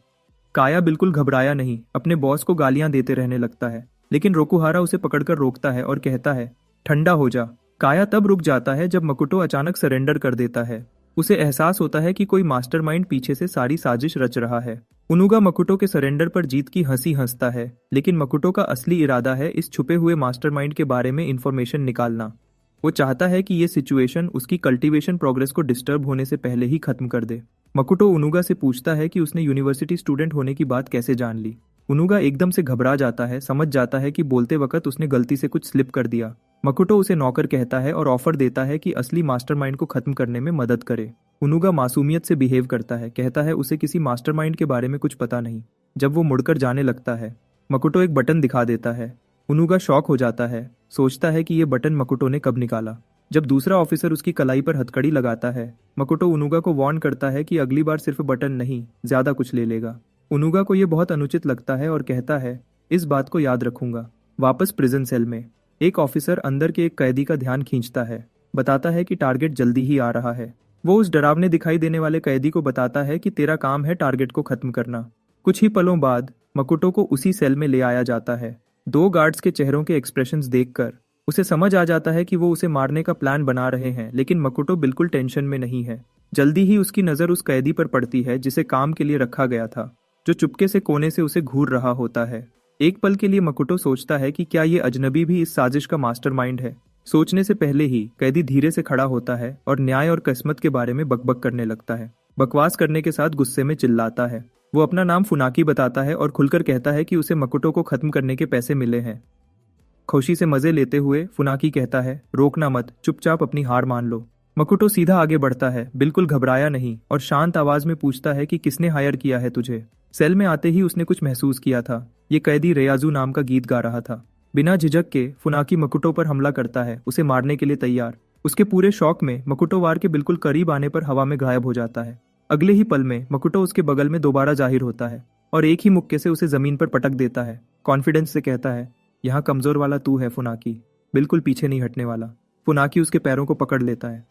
काया बिल्कुल घबराया नहीं, अपने बॉस को गालियां देते रहने लगता है, लेकिन रोकुहारा उसे पकड़कर रोकता है और कहता है, ठंडा हो जा। काया तब रुक जाता है जब मकुटो अचानक सरेंडर कर देता है। उसे एहसास होता है कि कोई मास्टरमाइंड पीछे से सारी साजिश रच रहा है। उनुगा मकुटो के सरेंडर पर जीत की हंसी हंसता है, लेकिन मकुटो का असली इरादा है इस छुपे हुए मास्टरमाइंड के बारे में इंफॉर्मेशन निकालना। वो चाहता है कि ये सिचुएशन उसकी कल्टीवेशन प्रोग्रेस को डिस्टर्ब होने से पहले ही खत्म कर दे। मकुटो उनुगा से पूछता है कि उसने यूनिवर्सिटी स्टूडेंट होने की बात कैसे जान ली। उनुगा एकदम से घबरा जाता है, समझ जाता है कि बोलते वक्त उसने गलती से कुछ स्लिप कर दिया। मकुटो उसे नौकर कहता है और ऑफर देता है कि असली मास्टरमाइंड को खत्म करने में मदद करे। उनुगा मासूमियत से बिहेव करता है, कहता है उसे किसी मास्टरमाइंड के बारे में कुछ पता नहीं। जब वो मुड़कर जाने लगता है, मकुटो एक बटन दिखा देता है। उनुगा शॉक हो जाता है, सोचता है कि ये बटन मकुटो ने कब निकाला। जब दूसरा ऑफिसर उसकी कलाई पर हथकड़ी लगाता है, मकुटो उनुगा को वार्न करता है कि अगली बार सिर्फ बटन नहीं, ज्यादा कुछ ले लेगा। उनुगा को यह बहुत अनुचित लगता है और कहता है, इस बात को याद रखूंगा। वापस प्रिजन सेल में एक ऑफिसर अंदर के एक कैदी का ध्यान खींचता है, बताता है कि टारगेट जल्दी ही आ रहा है। वो उस डरावने दिखाई देने वाले कैदी को बताता है कि तेरा काम है टारगेट को खत्म करना। कुछ ही पलों बाद मकुटो को उसी सेल में ले आया जाता है। 2 गार्ड्स के चेहरों के एक्सप्रेशंस देखकर उसे समझ आ जाता है कि वो उसे मारने का प्लान बना रहे हैं, लेकिन मकुटो बिल्कुल टेंशन में नहीं है। जल्दी ही उसकी नजर उस कैदी पर पड़ती है जिसे काम के लिए रखा गया था, जो चुपके से कोने से उसे घूर रहा होता है। एक पल के लिए मकुटो सोचता है कि क्या ये अजनबी भी इस साजिश का मास्टरमाइंड है। सोचने से पहले ही कैदी धीरे से खड़ा होता है और न्याय और किस्मत के बारे में बकबक करने लगता है। बकवास करने के साथ गुस्से में चिल्लाता है। वो अपना नाम फुनाकी बताता है और खुलकर कहता है कि उसे मकुटो को खत्म करने के पैसे मिले हैं। खुशी से मजे लेते हुए फुनाकी कहता है, रोकना मत, चुपचाप अपनी हार मान लो। मकुटो सीधा आगे बढ़ता है, बिल्कुल घबराया नहीं, और शांत आवाज में पूछता है कि किसने हायर किया है तुझे। सेल में आते ही उसने कुछ महसूस किया था। ये कैदी रेयाजू नाम का गीत गा रहा था। बिना झिझक के फुनाकी मकुटो पर हमला करता है, उसे मारने के लिए तैयार। उसके पूरे शौक में मकुटो वार के बिल्कुल करीब आने पर हवा में गायब हो जाता है। अगले ही पल में मकुटो उसके बगल में दोबारा जाहिर होता है और एक ही मुक्के से उसे जमीन पर पटक देता है। कॉन्फिडेंस से कहता है, यहाँ कमजोर वाला तू है फुनाकी, बिल्कुल पीछे नहीं हटने वाला। फुनाकी उसके पैरों को पकड़ लेता है,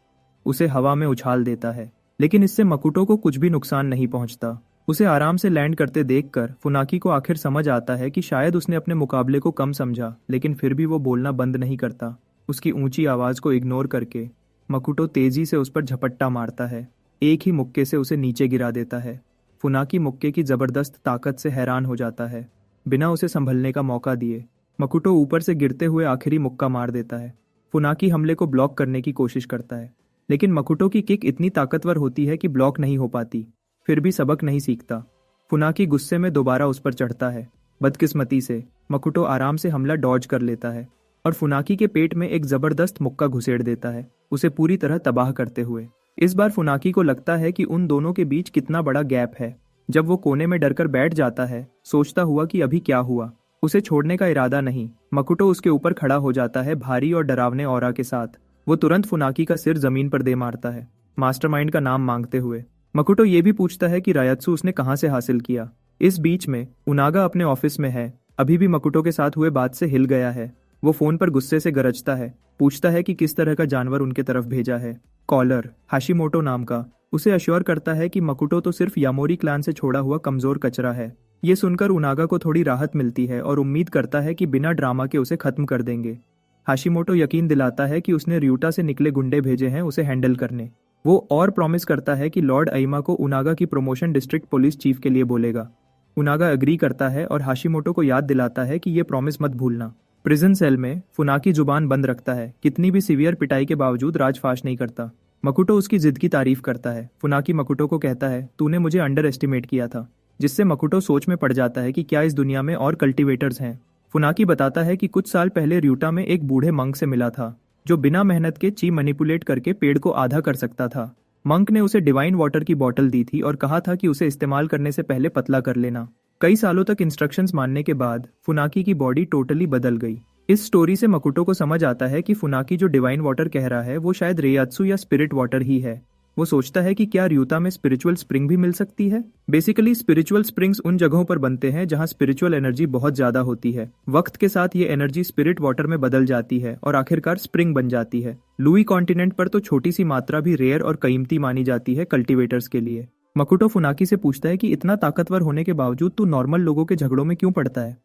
उसे हवा में उछाल देता है, लेकिन इससे मकुटो को कुछ भी नुकसान नहीं पहुंचता। उसे आराम से लैंड करते देखकर फुनाकी को आखिर समझ आता है कि शायद उसने अपने मुकाबले को कम समझा, लेकिन फिर भी वो बोलना बंद नहीं करता। उसकी ऊंची आवाज को इग्नोर करके मकुटो तेजी से उस पर झपट्टा मारता है। एक ही मुक्के से उसे नीचे गिरा देता है। फुनाकी मुक्के की जबरदस्त ताकत से हैरान हो जाता है। बिना उसे संभलने का मौका दिए मकुटो ऊपर से गिरते हुए आखिरी मुक्का मार देता है। फुनाकी हमले को ब्लॉक करने की कोशिश करता है, लेकिन मकुटो की किक इतनी ताकतवर होती है कि ब्लॉक नहीं हो पाती। फिर भी सबक नहीं सीखता। फुनाकी गुस्से में दोबारा उस पर चढ़ता है। बदकिस्मती से मकुटो आराम से हमला डॉज कर लेता है और फुनाकी के पेट में एक जबरदस्त मुक्का घुसेड़ देता है, उसे पूरी तरह तबाह करते हुए। इस बार फुनाकी को लगता है कि उन दोनों के बीच कितना बड़ा गैप है। जब वो कोने में डरकर बैठ जाता है, सोचता हुआ कि अभी क्या हुआ। उसे छोड़ने का इरादा नहीं, मकुटो उसके ऊपर खड़ा हो जाता है भारी और डरावने ऑरा के साथ। वो तुरंत फुनाकी का सिर जमीन पर दे मारता है, मास्टरमाइंड का नाम मांगते हुए। मकुटो ये भी पूछता है कि रायत्सु उसने कहाँ से हासिल किया। इस बीच में उनागा अपने ऑफिस में है, अभी भी मकुटो के साथ हुए बात से हिल गया है। वो फोन पर गुस्से से गरजता है, पूछता है कि किस तरह का जानवर उनके तरफ भेजा है। कॉलर हाशिमोटो नाम का उसे अश्योर करता है कि मकुटो तो सिर्फ यामोरी क्लान से छोड़ा हुआ कमजोर कचरा है। ये सुनकर उनागा को थोड़ी राहत मिलती है और उम्मीद करता है कि बिना ड्रामा के उसे खत्म कर देंगे। हाशिमोटो यकीन दिलाता है कि उसने ryuta से निकले गुंडे भेजे हैं उसे हैंडल करने। वो और प्रॉमिस करता है कि लॉर्ड अइमा को उनागा की प्रमोशन डिस्ट्रिक्ट पुलिस चीफ के लिए बोलेगा। उनागा एग्री करता है और हाशिमोटो को याद दिलाता है कि ये प्रॉमिस मत भूलना। प्रिजन सेल में फुनाकी जुबान बंद रखता है, कितनी भी सीवियर पिटाई के बावजूद राजफाश नहीं करता। मकुटो उसकी जिद की तारीफ करता है। फुनाकी मकुटो को कहता है, तूने मुझे अंडर एस्टिमेट किया था, जिससे मकुटो सोच में पड़ जाता है कि क्या इस दुनिया में और कल्टीवेटर्स हैं। फुनाकी बताता है कि कुछ साल पहले ryuta में एक बूढ़े मंक से मिला था, जो बिना मेहनत के ची मैनिपुलेट करके पेड़ को आधा कर सकता था। मंक ने उसे डिवाइन वाटर की बोतल दी थी और कहा था कि उसे इस्तेमाल करने से पहले पतला कर लेना। कई सालों तक इंस्ट्रक्शंस मानने के बाद फुनाकी की बॉडी टोटली बदल गई। इस स्टोरी से मकुटो को समझ आता है कि फुनाकी जो डिवाइन वाटर कह रहा है वो शायद रेयात्सु या स्पिरिट वाटर ही है। वो सोचता है कि क्या ryuta में स्पिरिचुअल स्प्रिंग भी मिल सकती है। बेसिकली स्पिरिचुअल स्प्रिंग्स उन जगहों पर बनते हैं जहां स्पिरिचुअल एनर्जी बहुत ज्यादा होती है। वक्त के साथ ये एनर्जी स्पिरिट वाटर में बदल जाती है और आखिरकार स्प्रिंग बन जाती है। लुई कॉन्टिनेंट पर तो छोटी सी मात्रा भी रेयर और कीमती मानी जाती है कल्टीवेटर्स के लिए। मकुटो फुनाकी से पूछता है कि इतना ताकतवर होने के बावजूद तू नॉर्मल लोगों के झगड़ों में क्यों पड़ता है।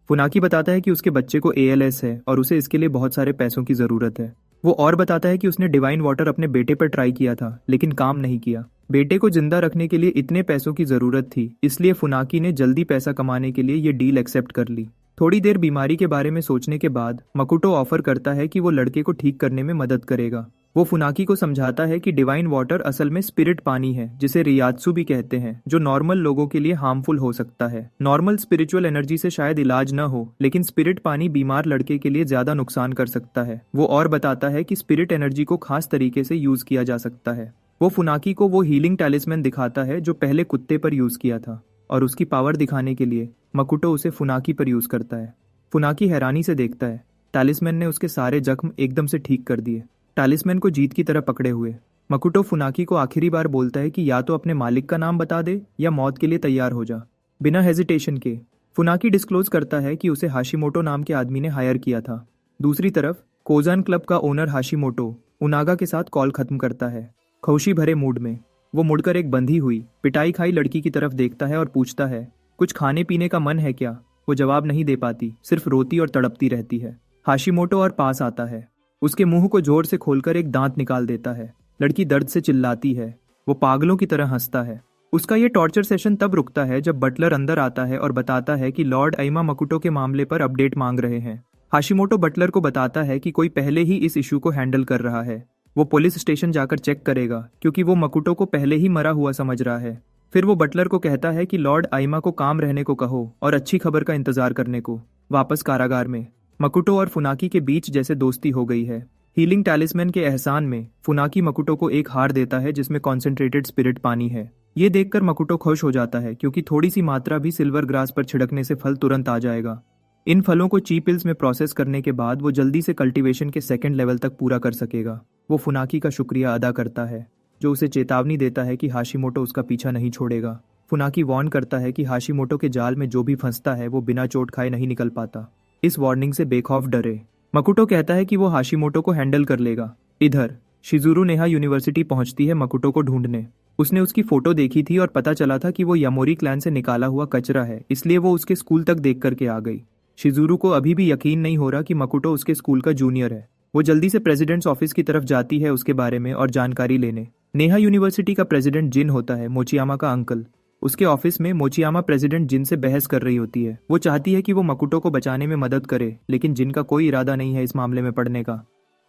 फुनाकी बताता है कि उसके बच्चे को ALS है और उसे इसके लिए बहुत सारे पैसों की जरूरत है। वो और बताता है कि उसने डिवाइन वाटर अपने बेटे पर ट्राई किया था, लेकिन काम नहीं किया। बेटे को जिंदा रखने के लिए इतने पैसों की जरूरत थी, इसलिए फुनाकी ने जल्दी पैसा कमाने के लिए ये डील एक्सेप्ट कर ली। थोड़ी देर बीमारी के बारे में सोचने के बाद मकुटो ऑफर करता है कि वो लड़के को ठीक करने में मदद करेगा। वो फुनाकी को समझाता है कि डिवाइन वाटर असल में स्पिरिट पानी है, जिसे रियात्सु भी कहते हैं, जो नॉर्मल लोगों के लिए हार्मफुल हो सकता है। नॉर्मल स्पिरिचुअल एनर्जी से शायद इलाज न हो, लेकिन स्पिरिट पानी बीमार लड़के के लिए ज्यादा नुकसान कर सकता है। वो और बताता है कि स्पिरिट एनर्जी को खास तरीके से यूज किया जा सकता है। वो फुनाकी को वो हीलिंग टैलिस्मैन दिखाता है जो पहले कुत्ते पर यूज किया था, और उसकी पावर दिखाने के लिए मकुटो उसे फुनाकी पर यूज करता है। फुनाकी हैरानी से देखता है, टैलिस्मैन ने उसके सारे जख्म एकदम से ठीक कर दिए। टैलिस्मैन को जीत की तरह पकड़े हुए मकुटो फुनाकी को आखिरी बार बोलता है कि या तो अपने मालिक का नाम बता दे या मौत के लिए तैयार हो जा। बिना हेजिटेशन के फुनाकी डिस्क्लोज करता है कि उसे हाशिमोटो नाम के आदमी ने हायर किया था। दूसरी तरफ कोजान क्लब का ओनर हाशिमोटो उनागा के साथ कॉल खत्म करता है। खुशी भरे मूड में वो मुड़कर एक बंधी हुई पिटाई खाई लड़की की तरफ देखता है और पूछता है, कुछ खाने पीने का मन है क्या। वो जवाब नहीं दे पाती, सिर्फ रोती और तड़पती रहती है। हाशिमोटो और पास आता है, उसके मुंह को जोर से खोलकर एक दांत निकाल देता है। लड़की दर्द से चिल्लाती है। वो पागलों की तरह हंसता है। उसका ये टॉर्चर सेशन तब रुकता है जब बटलर अंदर आता है और बताता है कि लॉर्ड अइमा मकुटो के मामले पर अपडेट मांग रहे हैं। हाशिमोटो बटलर को बताता है कि कोई पहले ही इस इशू को हैंडल कर रहा है। वो पुलिस स्टेशन जाकर चेक करेगा, क्योंकि वो मकुटो को पहले ही मरा हुआ समझ रहा है। फिर वो बटलर को कहता है कि लॉर्ड अइमा को काम रहने को कहो और अच्छी खबर का इंतजार करने को। वापस कारागार में मकुटो और फुनाकी के बीच जैसे दोस्ती हो गई है। हीलिंग टैलिस्मैन के एहसान में फुनाकी मकुटो को एक हार देता है जिसमें कॉन्सेंट्रेटेड स्पिरिट पानी है। ये देखकर मकुटो खुश हो जाता है, क्योंकि थोड़ी सी मात्रा भी सिल्वर ग्रास पर छिड़कने से फल तुरंत आ जाएगा। इन फलों को ची पिल्स में प्रोसेस करने के बाद वो जल्दी से कल्टीवेशन के सेकंड लेवल तक पूरा कर सकेगा। वो फुनाकी का शुक्रिया अदा करता है, जो उसे चेतावनी देता है कि हाशिमोटो उसका पीछा नहीं छोड़ेगा। फुनाकी वार्न करता है कि हाशिमोटो के जाल में जो भी फंसता है वो बिना चोट खाए नहीं निकल पाता। इस वार्निंग से बेखौफ डरे। मकुटो कहता है कि वो हाशिमोटो को हैंडल कर लेगा। इधर शिजुरू नेहा यूनिवर्सिटी पहुंचती है मकुटो को ढूंढने। उसने उसकी फोटो देखी थी और पता चला था कि वो यामोरी क्लैन से निकाला हुआ कचरा है, इसलिए वो उसके स्कूल तक देख करके आ गई। शिजुरू को अभी भी यकीन नहीं हो रहा कि मकुटो उसके स्कूल का जूनियर है। वो जल्दी से प्रेसिडेंट्स ऑफिस की तरफ जाती है उसके बारे में और जानकारी लेने। नेहा यूनिवर्सिटी का प्रेसिडेंट जिन होता है मोचियामा का अंकल। उसके ऑफिस में मोचियामा प्रेसिडेंट जिन से बहस कर रही होती है। वो चाहती है कि वो मकुटो को बचाने में मदद करे, लेकिन जिन का कोई इरादा नहीं है इस मामले में पड़ने का।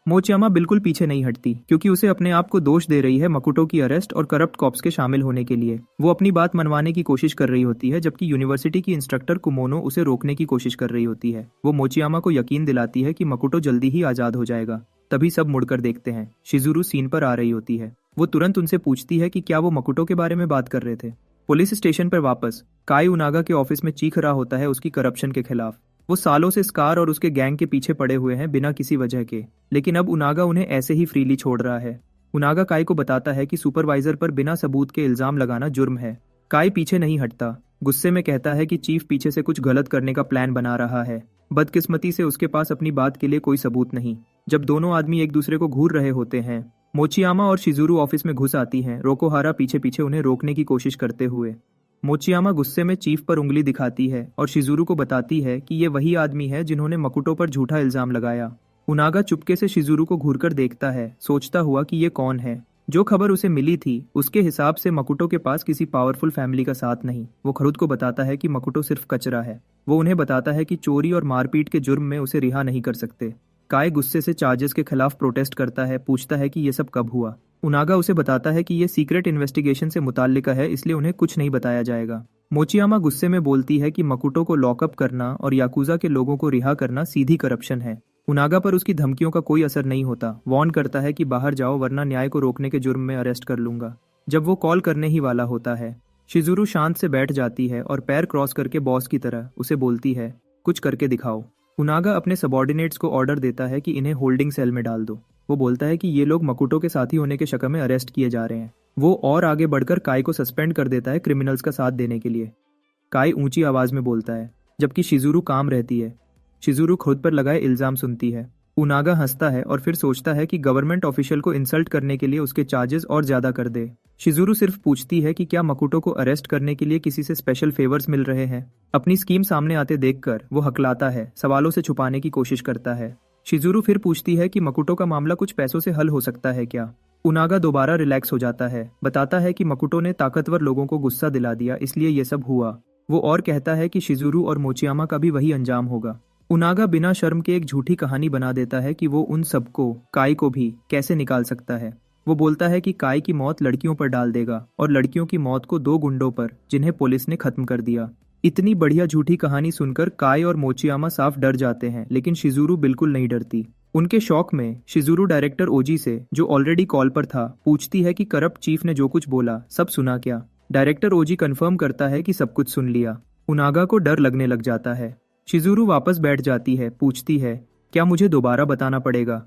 मोचियामा बिल्कुल पीछे नहीं हटती, क्योंकि उसे अपने आप को दोष दे रही है मकुटो की अरेस्ट और करप्ट कॉप्स के शामिल होने के लिए। वो अपनी बात मनवाने की कोशिश कर रही होती है, जबकि यूनिवर्सिटी की इंस्ट्रक्टर कुमोनो उसे रोकने की कोशिश कर रही होती है। वो मोचियामा को यकीन दिलाती है कि मकुटो जल्दी ही आजाद हो जाएगा। तभी सब मुड़कर देखते हैं। शिजुरू सीन पर आ रही होती है। वो तुरंत उनसे पूछती है कि क्या वो मकुटो के बारे में बात कर रहे थे। पुलिस स्टेशन पर वापस काई उनागा के ऑफिस में चीख रहा होता है उसकी करप्शन के खिलाफ। वो सालों से स्कार और उसके गैंग के पीछे पड़े हुए हैं बिना किसी वजह के, लेकिन अब उनागा उन्हें ऐसे ही फ्रीली छोड़ रहा है। उनागा काई को बताता है कि सुपरवाइजर पर बिना सबूत के इल्जाम लगाना जुर्म है। काई पीछे नहीं हटता। गुस्से में कहता है कि चीफ पीछे से कुछ गलत करने का प्लान बना रहा है। बदकिस्मती से उसके पास अपनी बात के लिए कोई सबूत नहीं। जब दोनों आदमी एक दूसरे को घूर रहे होते हैं, मोचियामा और शिजुरू ऑफिस में घुस आती हैं, रोकोहारा पीछे पीछे उन्हें रोकने की कोशिश करते हुए। मोचियामा गुस्से में चीफ पर उंगली दिखाती है और शिजुरू को बताती है कि ये वही आदमी है जिन्होंने मकुटो पर झूठा इल्जाम लगाया। उनागा चुपके से शिजुरू को घूरकर देखता है, सोचता हुआ कि ये कौन है। जो खबर उसे मिली थी उसके हिसाब से मकुटो के पास किसी पावरफुल फैमिली का साथ नहीं। वो खुद को बताता है कि मकुटो सिर्फ कचरा है। वो उन्हें बताता है कि चोरी और मारपीट के जुर्म में उसे रिहा नहीं कर सकते। काय गुस्से से चार्जेस के खिलाफ प्रोटेस्ट करता है, पूछता है कि ये सब कब हुआ। उनागा उसे बताता है कि ये सीक्रेट इन्वेस्टिगेशन से मुताल्लिका है, इसलिए उन्हें कुछ नहीं बताया जाएगा। मोचियामा गुस्से में बोलती है कि मकुटो को लॉकअप करना और याकुजा के लोगों को रिहा करना सीधी करप्शन है। उनागा पर उसकी धमकियों का कोई असर नहीं होता। वॉर्न करता है कि बाहर जाओ वरना न्याय को रोकने के जुर्म में अरेस्ट कर लूंगा। जब वो कॉल करने ही वाला होता है, शिजुरू शांत से बैठ जाती है और पैर क्रॉस करके बॉस की तरह उसे बोलती है, कुछ करके दिखाओ। उनागा अपने सबॉर्डिनेट्स को ऑर्डर देता है कि इन्हें होल्डिंग सेल में डाल दो। वो बोलता है कि ये लोग मकुटो के साथी होने के शक में अरेस्ट किए जा रहे हैं। वो और आगे बढ़कर काई को सस्पेंड कर देता है क्रिमिनल्स का साथ देने के लिए। काई ऊंची आवाज में बोलता है, जबकि शिजुरू काम रहती है। शिजुरू खुद पर लगाए इल्जाम सुनती है। उनागा हंसता है और फिर सोचता है कि गवर्नमेंट ऑफिशियल को इंसल्ट करने के लिए उसके चार्जेस और ज्यादा कर दे। शिजुरू सिर्फ पूछती है कि क्या मकुटो को अरेस्ट करने के लिए किसी से स्पेशल फेवर्स मिल रहे हैं। अपनी स्कीम सामने आते देखकर वो हकलाता है, सवालों से छुपाने की कोशिश करता है। शिजुरू फिर पूछती है कि मकुटो का मामला कुछ पैसों से हल हो सकता है क्या। उनागा दोबारा रिलैक्स हो जाता है, बताता है कि मकुटो ने ताकतवर लोगों को गुस्सा दिला दिया, इसलिए ये सब हुआ। वो और कहता है कि शिजुरू और मोचियामा का भी वही अंजाम होगा। उनागा बिना शर्म के एक झूठी कहानी बना देता है कि वो उन सबको, काई को भी कैसे निकाल सकता है। वो बोलता है कि काई की मौत लड़कियों पर डाल देगा और लड़कियों की मौत को दो गुंडों पर, जिन्हें पुलिस ने खत्म कर दिया। इतनी बढ़िया झूठी कहानी सुनकर काई और मोचियामा साफ डर जाते हैं, लेकिन शिजुरू बिल्कुल नहीं डरती। उनके शौक में शिजुरू डायरेक्टर ओजी से, जो ऑलरेडी कॉल पर था, पूछती है कि करप्ट चीफ ने जो कुछ बोला सब सुना क्या। डायरेक्टर ओजी कंफर्म करता है कि सब कुछ सुन लिया। उनागा को डर लगने लग जाता है। शिजुरू वापस बैठ जाती है, पूछती है, क्या मुझे दोबारा बताना पड़ेगा।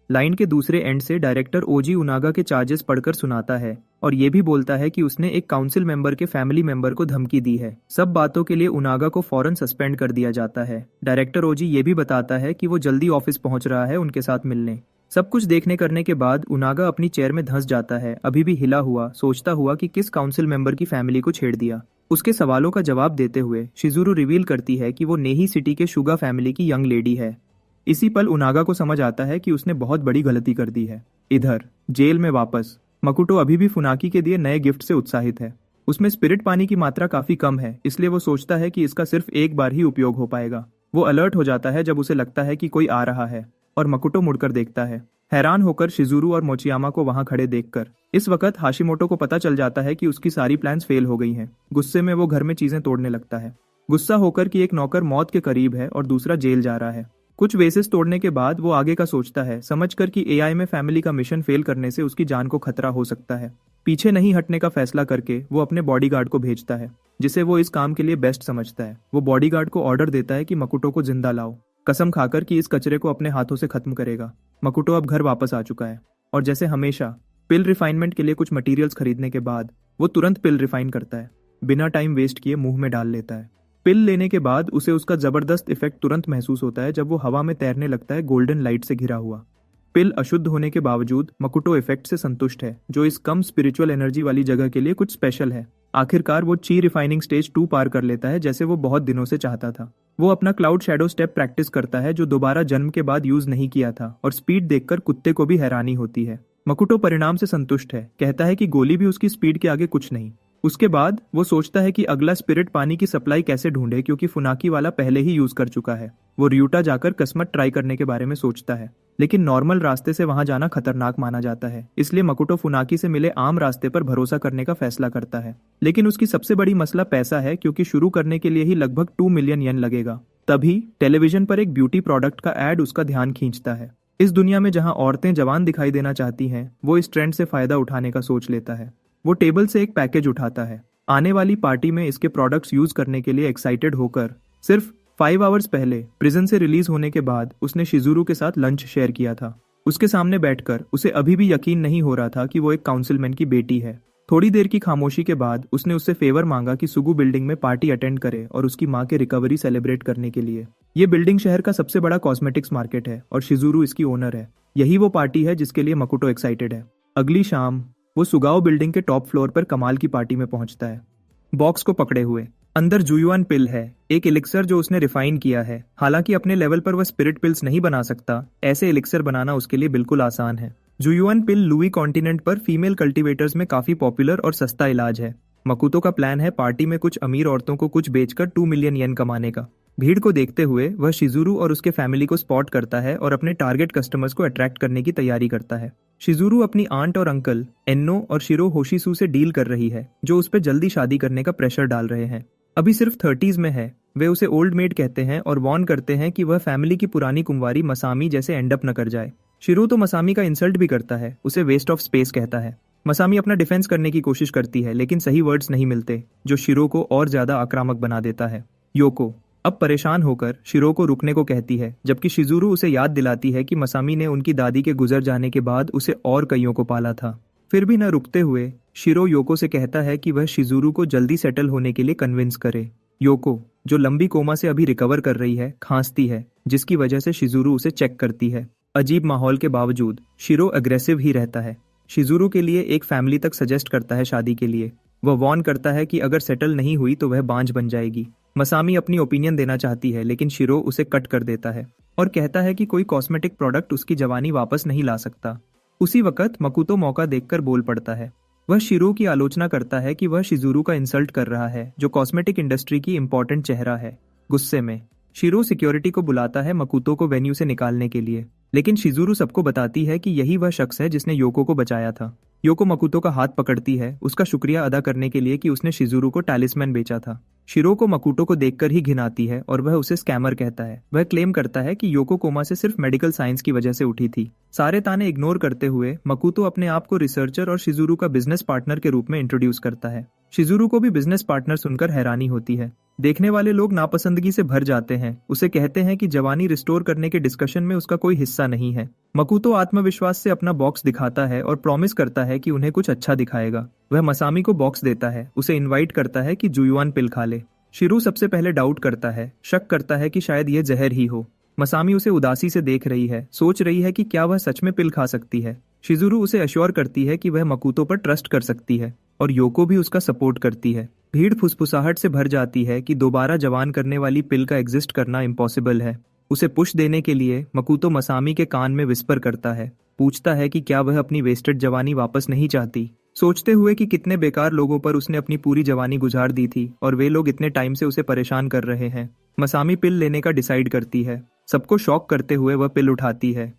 लाइन के दूसरे एंड से डायरेक्टर ओजी उनागा के चार्जेस पढ़कर सुनाता है और ये भी बोलता है कि उसने एक काउंसिल मेंबर के फैमिली मेंबर को धमकी दी है। सब बातों के लिए उनागा को फौरन सस्पेंड कर दिया जाता है। डायरेक्टर ओजी ये भी बताता है कि वो जल्दी ऑफिस पहुंच रहा है उनके साथ मिलने। सब कुछ देखने करने के बाद उनागा अपनी चेयर में धंस जाता है, अभी भी हिला हुआ, सोचता हुआ कि किस काउंसिल मेंबर की फैमिली को छेड़ दिया। उसके सवालों का जवाब देते हुए शिजुरू रिवील करती है कि वो नेही सिटी के शुगा फैमिली की यंग लेडी है। इसी पल उनागा को समझ आता है कि उसने बहुत बड़ी गलती कर दी है। इधर जेल में वापस मकुटो अभी भी फुनाकी के दिए नए गिफ्ट से उत्साहित है। उसमें स्पिरिट पानी की मात्रा काफी कम है, इसलिए वो सोचता है कि इसका सिर्फ एक बार ही उपयोग हो पाएगा। वो अलर्ट हो जाता है जब उसे लगता है कि कोई आ रहा है और मकुटो मुड़कर देखता है, हैरान होकर शिजुरू और मोचियामा को वहां खड़े देखकर। इस वक्त हाशिमोटो को पता चल जाता है कि उसकी सारी प्लान्स फेल हो गई हैं। गुस्से में वो घर में चीजें तोड़ने लगता है, गुस्सा होकर कि एक नौकर मौत के करीब है और दूसरा जेल जा रहा है। कुछ वेसेस तोड़ने के बाद वो आगे का सोचता है, समझकर कि एआई में फैमिली का मिशन फेल करने से उसकी जान को खतरा हो सकता है। पीछे नहीं हटने का फैसला करके वो अपने बॉडीगार्ड को भेजता है, जिसे वो इस काम के लिए बेस्ट समझता है। वो बॉडीगार्ड को ऑर्डर देता है कि मकुटो को जिंदा लाओ, कसम खाकर कि इस कचरे को अपने हाथों से खत्म करेगा। मकुटो अब घर वापस आ चुका है और जैसे हमेशा पिल रिफाइनमेंट के लिए कुछ मटेरियल्स खरीदने के बाद वो तुरंत पिल रिफाइन करता है, बिना टाइम वेस्ट किए मुंह में डाल लेता है। पिल लेने के बाद उसे उसका जबरदस्त इफेक्ट तुरंत महसूस होता है जब वो हवा में तैरने लगता है, गोल्डन लाइट से घिरा हुआ। पिल अशुद्ध होने के बावजूद मकुटो इफेक्ट से संतुष्ट है, जो इस कम स्पिरिचुअल एनर्जी वाली जगह के लिए कुछ स्पेशल है। आखिरकार वो ची रिफाइनिंग स्टेज 2 पार कर लेता है, जैसे वो बहुत दिनों से चाहता था। वो अपना क्लाउड शैडो स्टेप प्रैक्टिस करता है, जो दोबारा जन्म के बाद यूज नहीं किया था, और स्पीड देखकर कुत्ते को भी हैरानी होती है। मकुटो परिणाम से संतुष्ट है, कहता है कि गोली भी उसकी स्पीड के आगे कुछ नहीं। उसके बाद वो सोचता है कि अगला स्पिरिट पानी की सप्लाई कैसे ढूंढे, क्योंकि फुनाकी वाला पहले ही यूज कर चुका है। वो रियूटा जाकर किस्मत ट्राई करने के बारे में सोचता है, लेकिन नॉर्मल रास्ते से वहां जाना खतरनाक माना जाता है, इसलिए मकुटो फुनाकी से मिले आम रास्ते पर भरोसा करने का फैसला करता है। लेकिन उसकी सबसे बड़ी मसला पैसा है, क्योंकि शुरू करने के लिए ही लगभग 2 मिलियन येन लगेगा। तभी टेलीविजन पर एक ब्यूटी प्रोडक्ट का एड उसका ध्यान खींचता है। इस दुनिया में जहां औरतें जवान दिखाई देना चाहती हैं, वो इस ट्रेंड से फायदा उठाने का सोच लेता है। वो टेबल से एक पैकेज उठाता है। आने वाली पार्टी में इसके प्रोडक्ट्स यूज करने के लिए एक्साइटेड होकर सिर्फ 5 आवर्स पहले प्रिजन से रिलीज होने के बाद उसने शिजुरू के साथ लंच शेयर किया था। उसके सामने बैठकर उसे अभी भी यकीन नहीं हो रहा था कि वो एक काउंसिलमैन की बेटी है। थोड़ी देर की खामोशी के बाद उसने उससे फेवर मांगा कि सुगु बिल्डिंग में पार्टी अटेंड करे और उसकी माँ के रिकवरी सेलिब्रेट करने के लिए। ये बिल्डिंग शहर का सबसे बड़ा कॉस्मेटिक्स मार्केट है और शिजुरू इसकी ओनर है। यही वो पार्टी है जिसके लिए मकुटो एक्साइटेड है। अगली शाम वो सुगाओ बिल्डिंग के टॉप फ्लोर पर कमाल की पार्टी में पहुंचता है। बॉक्स को पकड़े हुए अंदर जुयुआन पिल है, एक एलिक्सर जो उसने रिफाइन किया है। हालांकि अपने लेवल पर वह स्पिरिट पिल्स नहीं बना सकता, ऐसे एलिक्सर बनाना उसके लिए बिल्कुल आसान है। जुयुआन पिल लुई कॉन्टिनेंट पर फीमेल कल्टीवेटर्स में काफी पॉपुलर और सस्ता इलाज है। मकुतो का प्लान है पार्टी में कुछ अमीर औरतों को कुछ बेचकर 2 मिलियन येन कमाने का। भीड़ को देखते हुए वह शिजुरू और उसके फैमिली को स्पॉट करता है और अपने टारगेट कस्टमर्स को अट्रैक्ट करने की तैयारी करता है। शिजुरू अपनी आंट और अंकल एन्नो और शिरो होशिसु से डील कर रही है, जो उस पर जल्दी शादी करने का प्रेशर डाल रहे हैं। अभी सिर्फ 30s में है। वे उसे ओल्ड मेड कहते हैं और वॉर्न करते हैं कि वह फैमिली की पुरानी कुंवारी मसामी जैसे एंड अप न कर जाए। शिरो तो मसामी का इंसल्ट भी करता है, उसे वेस्ट ऑफ स्पेस कहता है। मसामी अपना डिफेंस करने की कोशिश करती है, लेकिन सही वर्ड्स नहीं मिलते, जो शिरो को और ज्यादा आक्रामक बना देता है। योको अब परेशान होकर शिरो को रुकने को कहती है, जबकि शिजुरू उसे याद दिलाती है कि मसामी ने उनकी दादी के गुजर जाने के बाद उसे और कईयों को पाला था। फिर भी न रुकते हुए शिरो योको से कहता है कि वह शिजुरू को जल्दी सेटल होने के लिए कन्विंस करे। योको, जो लंबी कोमा से अभी रिकवर कर रही है, खांसती है, जिसकी वजह से शिजुरू उसे चेक करती है। अजीब माहौल के बावजूद शिरो अग्रेसिव ही रहता है। शिजुरू के लिए एक फैमिली तक सजेस्ट करता है शादी के लिए। वह वॉर्न करता है कि अगर सेटल नहीं हुई तो वह बांझ बन जाएगी। मसामी अपनी ओपिनियन देना चाहती है, लेकिन शिरो उसे कट कर देता है और कहता है कि कोई कॉस्मेटिक प्रोडक्ट उसकी जवानी वापस नहीं ला सकता। उसी वक्त मकुतो मौका देखकर बोल पड़ता है। वह शिरो की आलोचना करता है कि वह शिजुरू का इंसल्ट कर रहा है, जो कॉस्मेटिक इंडस्ट्री की इंपॉर्टेंट चेहरा है। गुस्से में शिरो सिक्योरिटी को बुलाता है मकुतो को वेन्यू से निकालने के लिए, लेकिन शिजुरू सबको बताती है कि यही वह शख्स है जिसने योको को बचाया था। योको मकुतो का हाथ पकड़ती है, उसका शुक्रिया अदा करने के लिए कि उसने शिजुरू को टैलिस्मैन बेचा था। शिरो को मकुतो को देखकर ही घिन आती है और वह उसे स्कैमर कहता है। वह क्लेम करता है कि योको कोमा से सिर्फ मेडिकल साइंस की वजह से उठी थी। सारे ताने इग्नोर करते हुए मकुतो अपने आप को रिसर्चर और शिजुरू का बिजनेस पार्टनर के रूप में इंट्रोड्यूस करता है। शिजुरू को भी बिजनेस पार्टनर सुनकर हैरानी होती है। देखने वाले लोग नापसंदगी से भर जाते हैं, उसे कहते हैं कि जवानी रिस्टोर करने के डिस्कशन में उसका कोई हिस्सा नहीं है। मकुतो आत्मविश्वास से अपना बॉक्स दिखाता है और प्रॉमिस करता है कि उन्हें कुछ अच्छा दिखाएगा। वह मसामी को बॉक्स देता है, उसे इनवाइट करता है कि जुयुआन पिल खा ले। शिरू सबसे पहले डाउट करता है, शक करता है कि शायद ये जहर ही हो। मसामी उसे उदासी से देख रही है, सोच रही है कि क्या वह सच में पिल खा सकती है। शिजुरू उसे अश्योर करती है कि वह मकुतो पर ट्रस्ट कर सकती है और योको भी उसका सपोर्ट करती है। भीड़ फुसफुसाहट से भर जाती है कि दोबारा जवान करने वाली पिल का एग्जिस्ट करना इम्पॉसिबल है। उसे पुश देने के लिए मकुतो मसामी के कान में विस्पर करता है, पूछता है कि क्या वह अपनी वेस्टेड जवानी वापस नहीं चाहती, सोचते हुए कि कितने बेकार लोगों पर उसने अपनी पूरी जवानी गुजार दी थी और वे लोग इतने टाइम से उसे परेशान कर रहे हैं। मसामी पिल लेने का डिसाइड करती है। सबको शॉक करते हुए वह पिल उठाती है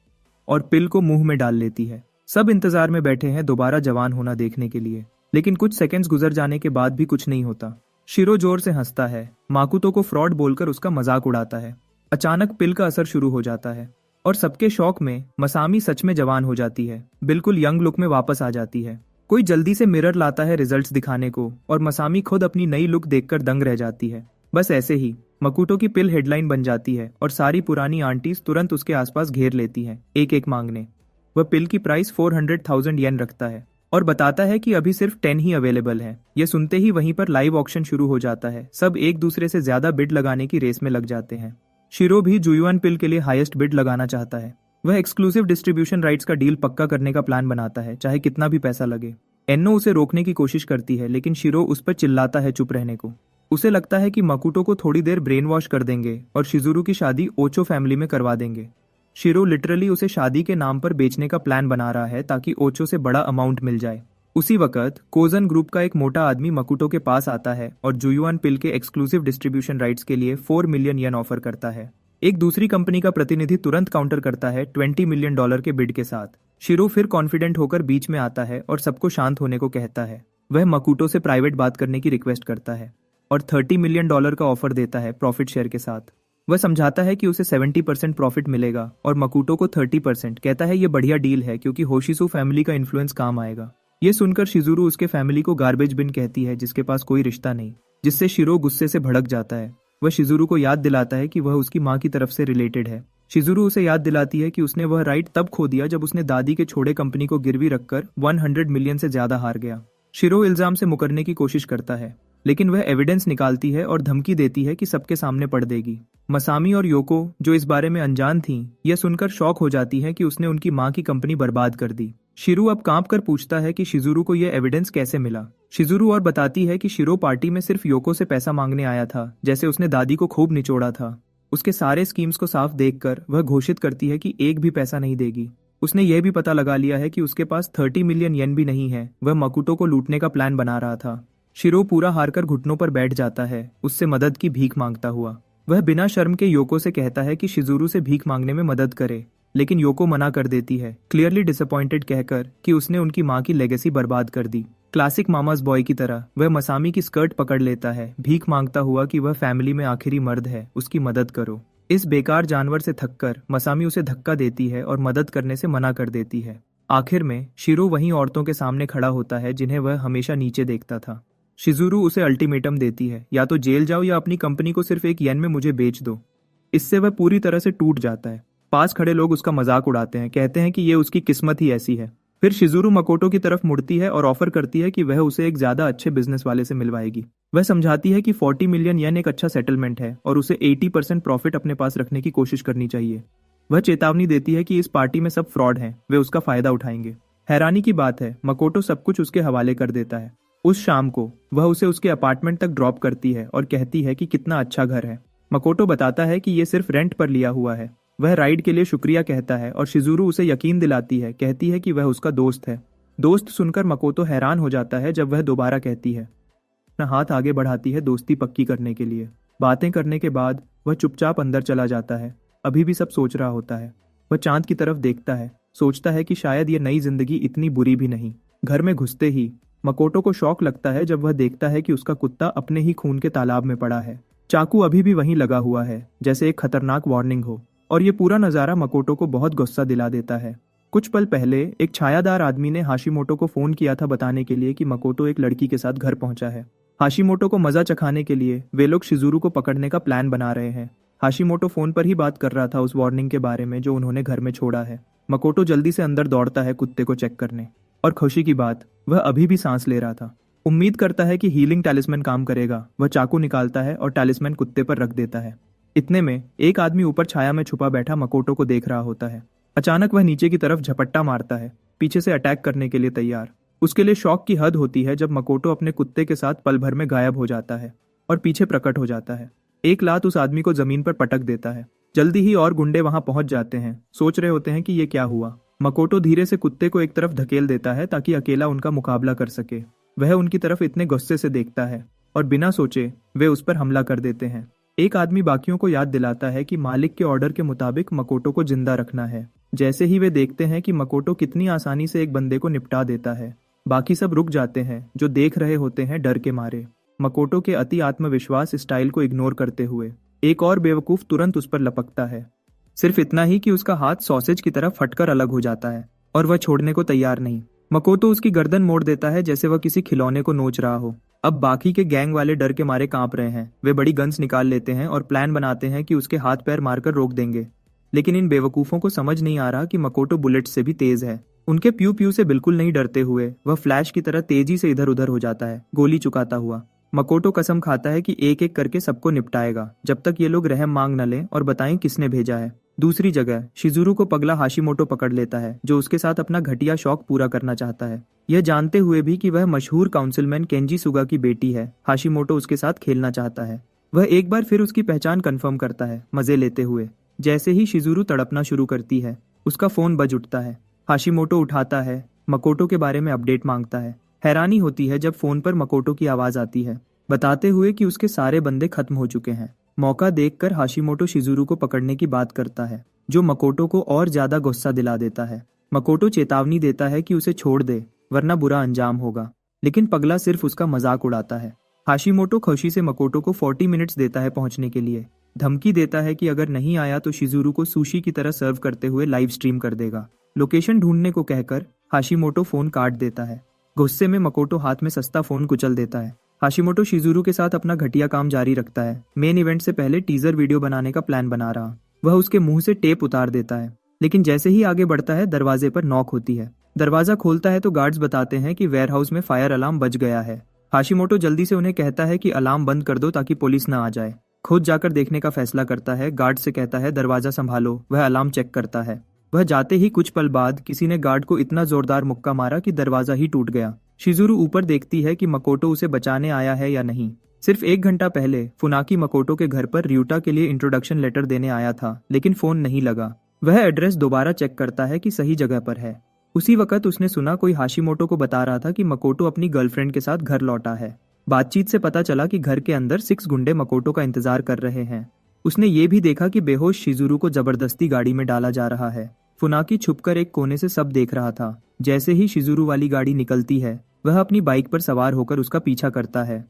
और पिल को मुंह में डाल लेती है। सब इंतजार में बैठे हैं दोबारा जवान होना देखने के लिए, लेकिन कुछ सेकंड्स गुजर जाने के बाद भी कुछ नहीं होता। शिरो जोर से हंसता है, माकुतो को फ्रॉड बोलकर उसका मजाक उड़ाता है। अचानक पिल का असर शुरू हो जाता है और सबके शौक में मसामी सच में जवान हो जाती है, बिल्कुल यंग लुक में वापस आ जाती है। कोई जल्दी से मिरर लाता है रिजल्ट्स दिखाने को और मसामी खुद अपनी नई लुक देखकर दंग रह जाती है। बस ऐसे ही मकुतो की पिल हेडलाइन बन जाती है और सारी पुरानी आंटीज तुरंत उसके आसपास घेर लेती हैं, एक एक मांगने। वह पिल की प्राइस 400,000 येन रखता है और बताता है कि अभी सिर्फ 10 ही अवेलेबल है। ये सुनते ही वहीं पर लाइव ऑक्शन शुरू हो जाता है। सब एक दूसरे से ज्यादा बिड लगाने की रेस में लग जाते हैं। शिरो भी जुयुआन पिल के लिए हाईएस्ट बिड लगाना चाहता है। वह एक्सक्लूसिव डिस्ट्रीब्यूशन राइट्स का डील पक्का करने का प्लान बनाता है, चाहे कितना भी पैसा लगे। एन्नो उसे रोकने की कोशिश करती है, लेकिन शिरो उस पर चिल्लाता है चुप रहने को। उसे लगता है कि मकुतो को थोड़ी देर ब्रेन वॉश कर देंगे और शिजुरू की शादी ओचो फैमिली में करवा देंगे। शिरो लिटरली उसे शादी के नाम पर बेचने का प्लान बना रहा है ताकि ओचो से बड़ा अमाउंट मिल जाए। उसी वक्त कोजन ग्रुप का एक मोटा आदमी मकुटो के पास आता है और जुयुआन पिल के एक्सक्लूसिव डिस्ट्रीब्यूशन राइट्स के लिए 4 मिलियन येन ऑफर करता है। एक दूसरी कंपनी का प्रतिनिधि तुरंत काउंटर करता है $20 मिलियन के बिड के साथ। शिरो फिर कॉन्फिडेंट होकर बीच में आता है और सबको शांत होने को कहता है। वह मकुटो से प्राइवेट बात करने की रिक्वेस्ट करता है और $30 मिलियन का ऑफर देता है प्रॉफिट शेयर के साथ। वह समझाता है कि उसे 70% प्रॉफिट मिलेगा और मकुटो को 30%। कहता है ये बढ़िया डील है क्योंकि होशिसु फैमिली का इन्फ्लुएंस काम आएगा। ये सुनकर शिजुरू उसके फैमिली को गार्बेज बिन कहती है जिसके पास कोई रिश्ता नहीं, जिससे शिरो गुस्से से भड़क जाता है। वह शिजुरू को याद दिलाता है कि वह उसकी माँ की तरफ से रिलेटेड है। शिजुरू उसे याद दिलाती है कि उसने वह राइट तब खो दिया जब उसने दादी के छोड़े कंपनी को गिरवी रखकर 100 मिलियन से ज्यादा हार गया। शिरो इल्जाम से मुकरने की कोशिश करता है लेकिन वह एविडेंस निकालती है और धमकी देती है कि सबके सामने पढ़ देगी। मसामी और योको जो इस बारे में अनजान थीं, यह सुनकर शॉक हो जाती है कि उसने उनकी माँ की कंपनी बर्बाद कर दी। शिरू अब कांप कर पूछता है कि शिजुरू को यह एविडेंस कैसे मिला। शिजुरू और बताती है कि शिरो पार्टी में सिर्फ योको से पैसा मांगने आया था, जैसे उसने दादी को खूब निचोड़ा था। उसके सारे स्कीम्स को साफ देखकर वह घोषित करती है कि एक भी पैसा नहीं देगी। उसने यह भी पता लगा लिया है कि उसके पास 30 मिलियन येन भी नहीं है। वह मकुटो को लूटने का प्लान बना रहा था। शिरो पूरा हारकर घुटनों पर बैठ जाता है, उससे मदद की भीख मांगता हुआ। वह बिना शर्म के योको से कहता है कि शिजुरू से भीख मांगने में मदद करे, लेकिन योको मना कर देती है, क्लियरली डिसअपॉइंटेड कहकर कि उसने उनकी माँ की लेगेसी बर्बाद कर दी। क्लासिक मामास बॉय की तरह वह मसामी की स्कर्ट पकड़ लेता है, भीख मांगता हुआ कि वह फैमिली में आखिरी मर्द है, उसकी मदद करो। इस बेकार जानवर से थककर मसामी उसे धक्का देती है और मदद करने से मना कर देती है। आखिर में शिरो वहीं औरतों के सामने खड़ा होता है जिन्हें वह हमेशा नीचे देखता था। शिजुरू उसे अल्टीमेटम देती है, या तो जेल जाओ या अपनी कंपनी को सिर्फ 1 येन में मुझे बेच दो। इससे वह पूरी तरह से टूट जाता है। पास खड़े लोग उसका मजाक उड़ाते हैं, कहते हैं कि ये उसकी किस्मत ही ऐसी है। फिर शिजुरू मकोटो की तरफ मुड़ती है और ऑफर करती है कि वह उसे एक ज्यादा अच्छे बिजनेस वाले से मिलवाएगी। वह समझाती है कि 40 मिलियन येन एक अच्छा सेटलमेंट है और उसे 80% प्रॉफिट अपने पास रखने की कोशिश करनी चाहिए। वह चेतावनी देती है कि इस पार्टी में सब फ्रॉड हैं, वे उसका फायदा उठाएंगे। हैरानी की बात है, मकोटो सब कुछ उसके हवाले कर देता है। उस शाम को वह उसे उसके अपार्टमेंट तक ड्रॉप करती है और कहती है कि कितना अच्छा घर है। मकोटो बताता है कि ये सिर्फ रेंट पर लिया हुआ है। वह राइड के लिए शुक्रिया कहता है और शिजुरू उसे यकीन दिलाती है, कहती है कि वह उसका दोस्त है। दोस्त सुनकर मकोटो हैरान हो जाता है जब वह दोबारा कहती है। अपना हाथ आगे बढ़ाती है दोस्ती पक्की करने के लिए। बातें करने के बाद वह चुपचाप अंदर चला जाता है। अभी भी सब सोच रहा होता है। वह चांद की तरफ देखता है, सोचता है कि शायद ये नई जिंदगी इतनी बुरी भी नहीं। घर में घुसते ही मकोटो को शौक लगता है जब वह देखता है कि उसका कुत्ता अपने ही खून के तालाब में पड़ा है। चाकू अभी भी वहीं लगा हुआ है, जैसे एक खतरनाक वार्निंग हो। और ये पूरा नजारा मकोटो को बहुत गुस्सा दिला देता है। कुछ पल पहले एक छायादार आदमी ने हाशिमोटो को फोन किया था बताने के लिए कि मकोटो एक लड़की के साथ घर पहुंचा है। हाशिमोटो को मजा चखाने के लिए वे लोग शिजुरू को पकड़ने का प्लान बना रहे हैं। हाशिमोटो फोन पर ही बात कर रहा था उस वार्निंग के बारे में जो उन्होंने घर में छोड़ा है। मकोटो जल्दी से अंदर दौड़ता है कुत्ते को चेक करने, और खुशी की बात, वह अभी भी सांस ले रहा था। उम्मीद करता है कि हीलिंग टैलिस्मैन काम करेगा। वह चाकू निकालता है और टैलिस्मैन कुत्ते पर रख देता है। इतने में एक आदमी ऊपर छाया में छुपा बैठा मकोटो को देख रहा होता है। अचानक वह नीचे की तरफ झपट्टा मारता है, पीछे से अटैक करने के लिए तैयार। उसके लिए शौक की हद होती है जब मकोटो अपने कुत्ते के साथ पल भर में गायब हो जाता है और पीछे प्रकट हो जाता है। एक लात उस आदमी को जमीन पर पटक देता है। जल्दी ही और गुंडे वहां पहुंच जाते हैं, सोच रहे होते हैं कि ये क्या हुआ। मकोटो धीरे से कुत्ते को एक तरफ धकेल देता है ताकि अकेला उनका मुकाबला कर सके। वह उनकी तरफ इतने गुस्से से देखता है और बिना सोचे वे उस पर हमला कर देते हैं। एक आदमी बाकियों को याद दिलाता है कि मालिक के ऑर्डर के मुताबिक मकोटो को जिंदा रखना है। जैसे ही वे देखते हैं कि मकोटो कितनी आसानी से एक बंदे को निपटा देता है, बाकी सब रुक जाते हैं जो देख रहे होते हैं डर के मारे। मकोटो के अति आत्मविश्वास स्टाइल को इग्नोर करते हुए एक और बेवकूफ तुरंत उस पर लपकता है। सिर्फ इतना ही कि उसका हाथ सॉसेज की तरह फटकर अलग हो जाता है और वह छोड़ने को तैयार नहीं। मकोटो उसकी गर्दन मोड़ देता है जैसे वह किसी खिलौने को नोच रहा हो। अब बाकी के गैंग वाले डर के मारे कांप रहे हैं। वे बड़ी गन्स निकाल लेते हैं और प्लान बनाते हैं कि उसके हाथ पैर मारकर रोक देंगे। लेकिन इन बेवकूफों को समझ नहीं आ रहा कि मकोटो बुलेट से भी तेज है। उनके प्यू प्यू से बिल्कुल नहीं डरते हुए वह फ्लैश की तरह तेजी से इधर उधर हो जाता है, गोली चुकाता हुआ। मकोटो कसम खाता है कि एक एक करके सबको निपटाएगा जब तक ये लोग रहम मांग न लें और बताएं किसने भेजा है। दूसरी जगह शिजुरू को पगला हाशिमोटो पकड़ लेता है, जो उसके साथ अपना घटिया शौक पूरा करना चाहता है। यह जानते हुए भी कि वह मशहूर काउंसिलमैन केंजी सुगा की बेटी है, हाशिमोटो उसके साथ खेलना चाहता है। वह एक बार फिर उसकी पहचान कंफर्म करता है, मजे लेते हुए। जैसे ही शिजुरू तड़पना शुरू करती है, उसका फोन बज उठता है। हाशिमोटो उठाता है, मकोटो के बारे में अपडेट मांगता है। हैरानी होती है जब फोन पर मकोटो की आवाज आती है, बताते हुए कि उसके सारे बंदे खत्म हो चुके हैं। मौका देखकर हाशिमोटो शिजुरू को पकड़ने की बात करता है, जो मकोटो को और ज्यादा गुस्सा दिला देता है। मकोटो चेतावनी देता है कि उसे छोड़ दे, वरना बुरा अंजाम होगा, लेकिन पगला सिर्फ उसका मजाक उड़ाता है। हाशिमोटो खुशी से मकोटो को 40 मिनट्स देता है पहुंचने के लिए। धमकी देता है कि अगर नहीं आया तो शिजुरू को सुशी की तरह सर्व करते हुए लाइव स्ट्रीम कर देगा। लोकेशन ढूंढने को कहकर हाशिमोटो फोन काट देता है। गुस्से में मकोटो हाथ में सस्ता फोन कुचल देता है। हाशिमोटो शिजुरू के साथ अपना घटिया काम जारी रखता है। मेन इवेंट से पहले टीजर वीडियो बनाने का प्लान बना रहा। वह उसके मुंह से टेप उतार देता है, लेकिन जैसे ही आगे बढ़ता है दरवाजे पर नॉक होती है। दरवाजा खोलता है तो गार्ड्स बताते हैं कि वेयरहाउस में फायर अलार्म बज गया है। हाशिमोटो जल्दी से उन्हें कहता है कि अलार्म बंद कर दो ताकि पुलिस न आ जाए। खुद जाकर देखने का फैसला करता है। गार्ड से कहता है दरवाजा संभालो। वह अलार्म चेक करता है। वह जाते ही कुछ पल बाद किसी ने गार्ड को इतना जोरदार मुक्का मारा कि दरवाजा ही टूट गया। शिजुरू ऊपर देखती है कि मकोटो उसे बचाने आया है या नहीं। सिर्फ 1 घंटा पहले फुनाकी मकोटो के घर पर ryuta के लिए इंट्रोडक्शन लेटर देने आया था, लेकिन फोन नहीं लगा। वह एड्रेस दोबारा चेक करता है कि सही जगह पर है। उसी वक्त उसने सुना कोई हाशिमोटो को बता रहा था कि मकोटो अपनी गर्लफ्रेंड के साथ घर लौटा है। बातचीत से पता चला कि घर के अंदर 6 गुंडे मकोटो का इंतजार कर रहे हैं। उसने ये भी देखा कि बेहोश शिजुरू को जबरदस्ती गाड़ी में डाला जा रहा है। फुनाकी छुपकर एक कोने से सब देख रहा था। जैसे ही शिजुरू वाली गाड़ी निकलती है, वह अपनी बाइक पर सवार होकर उसका पीछा करता है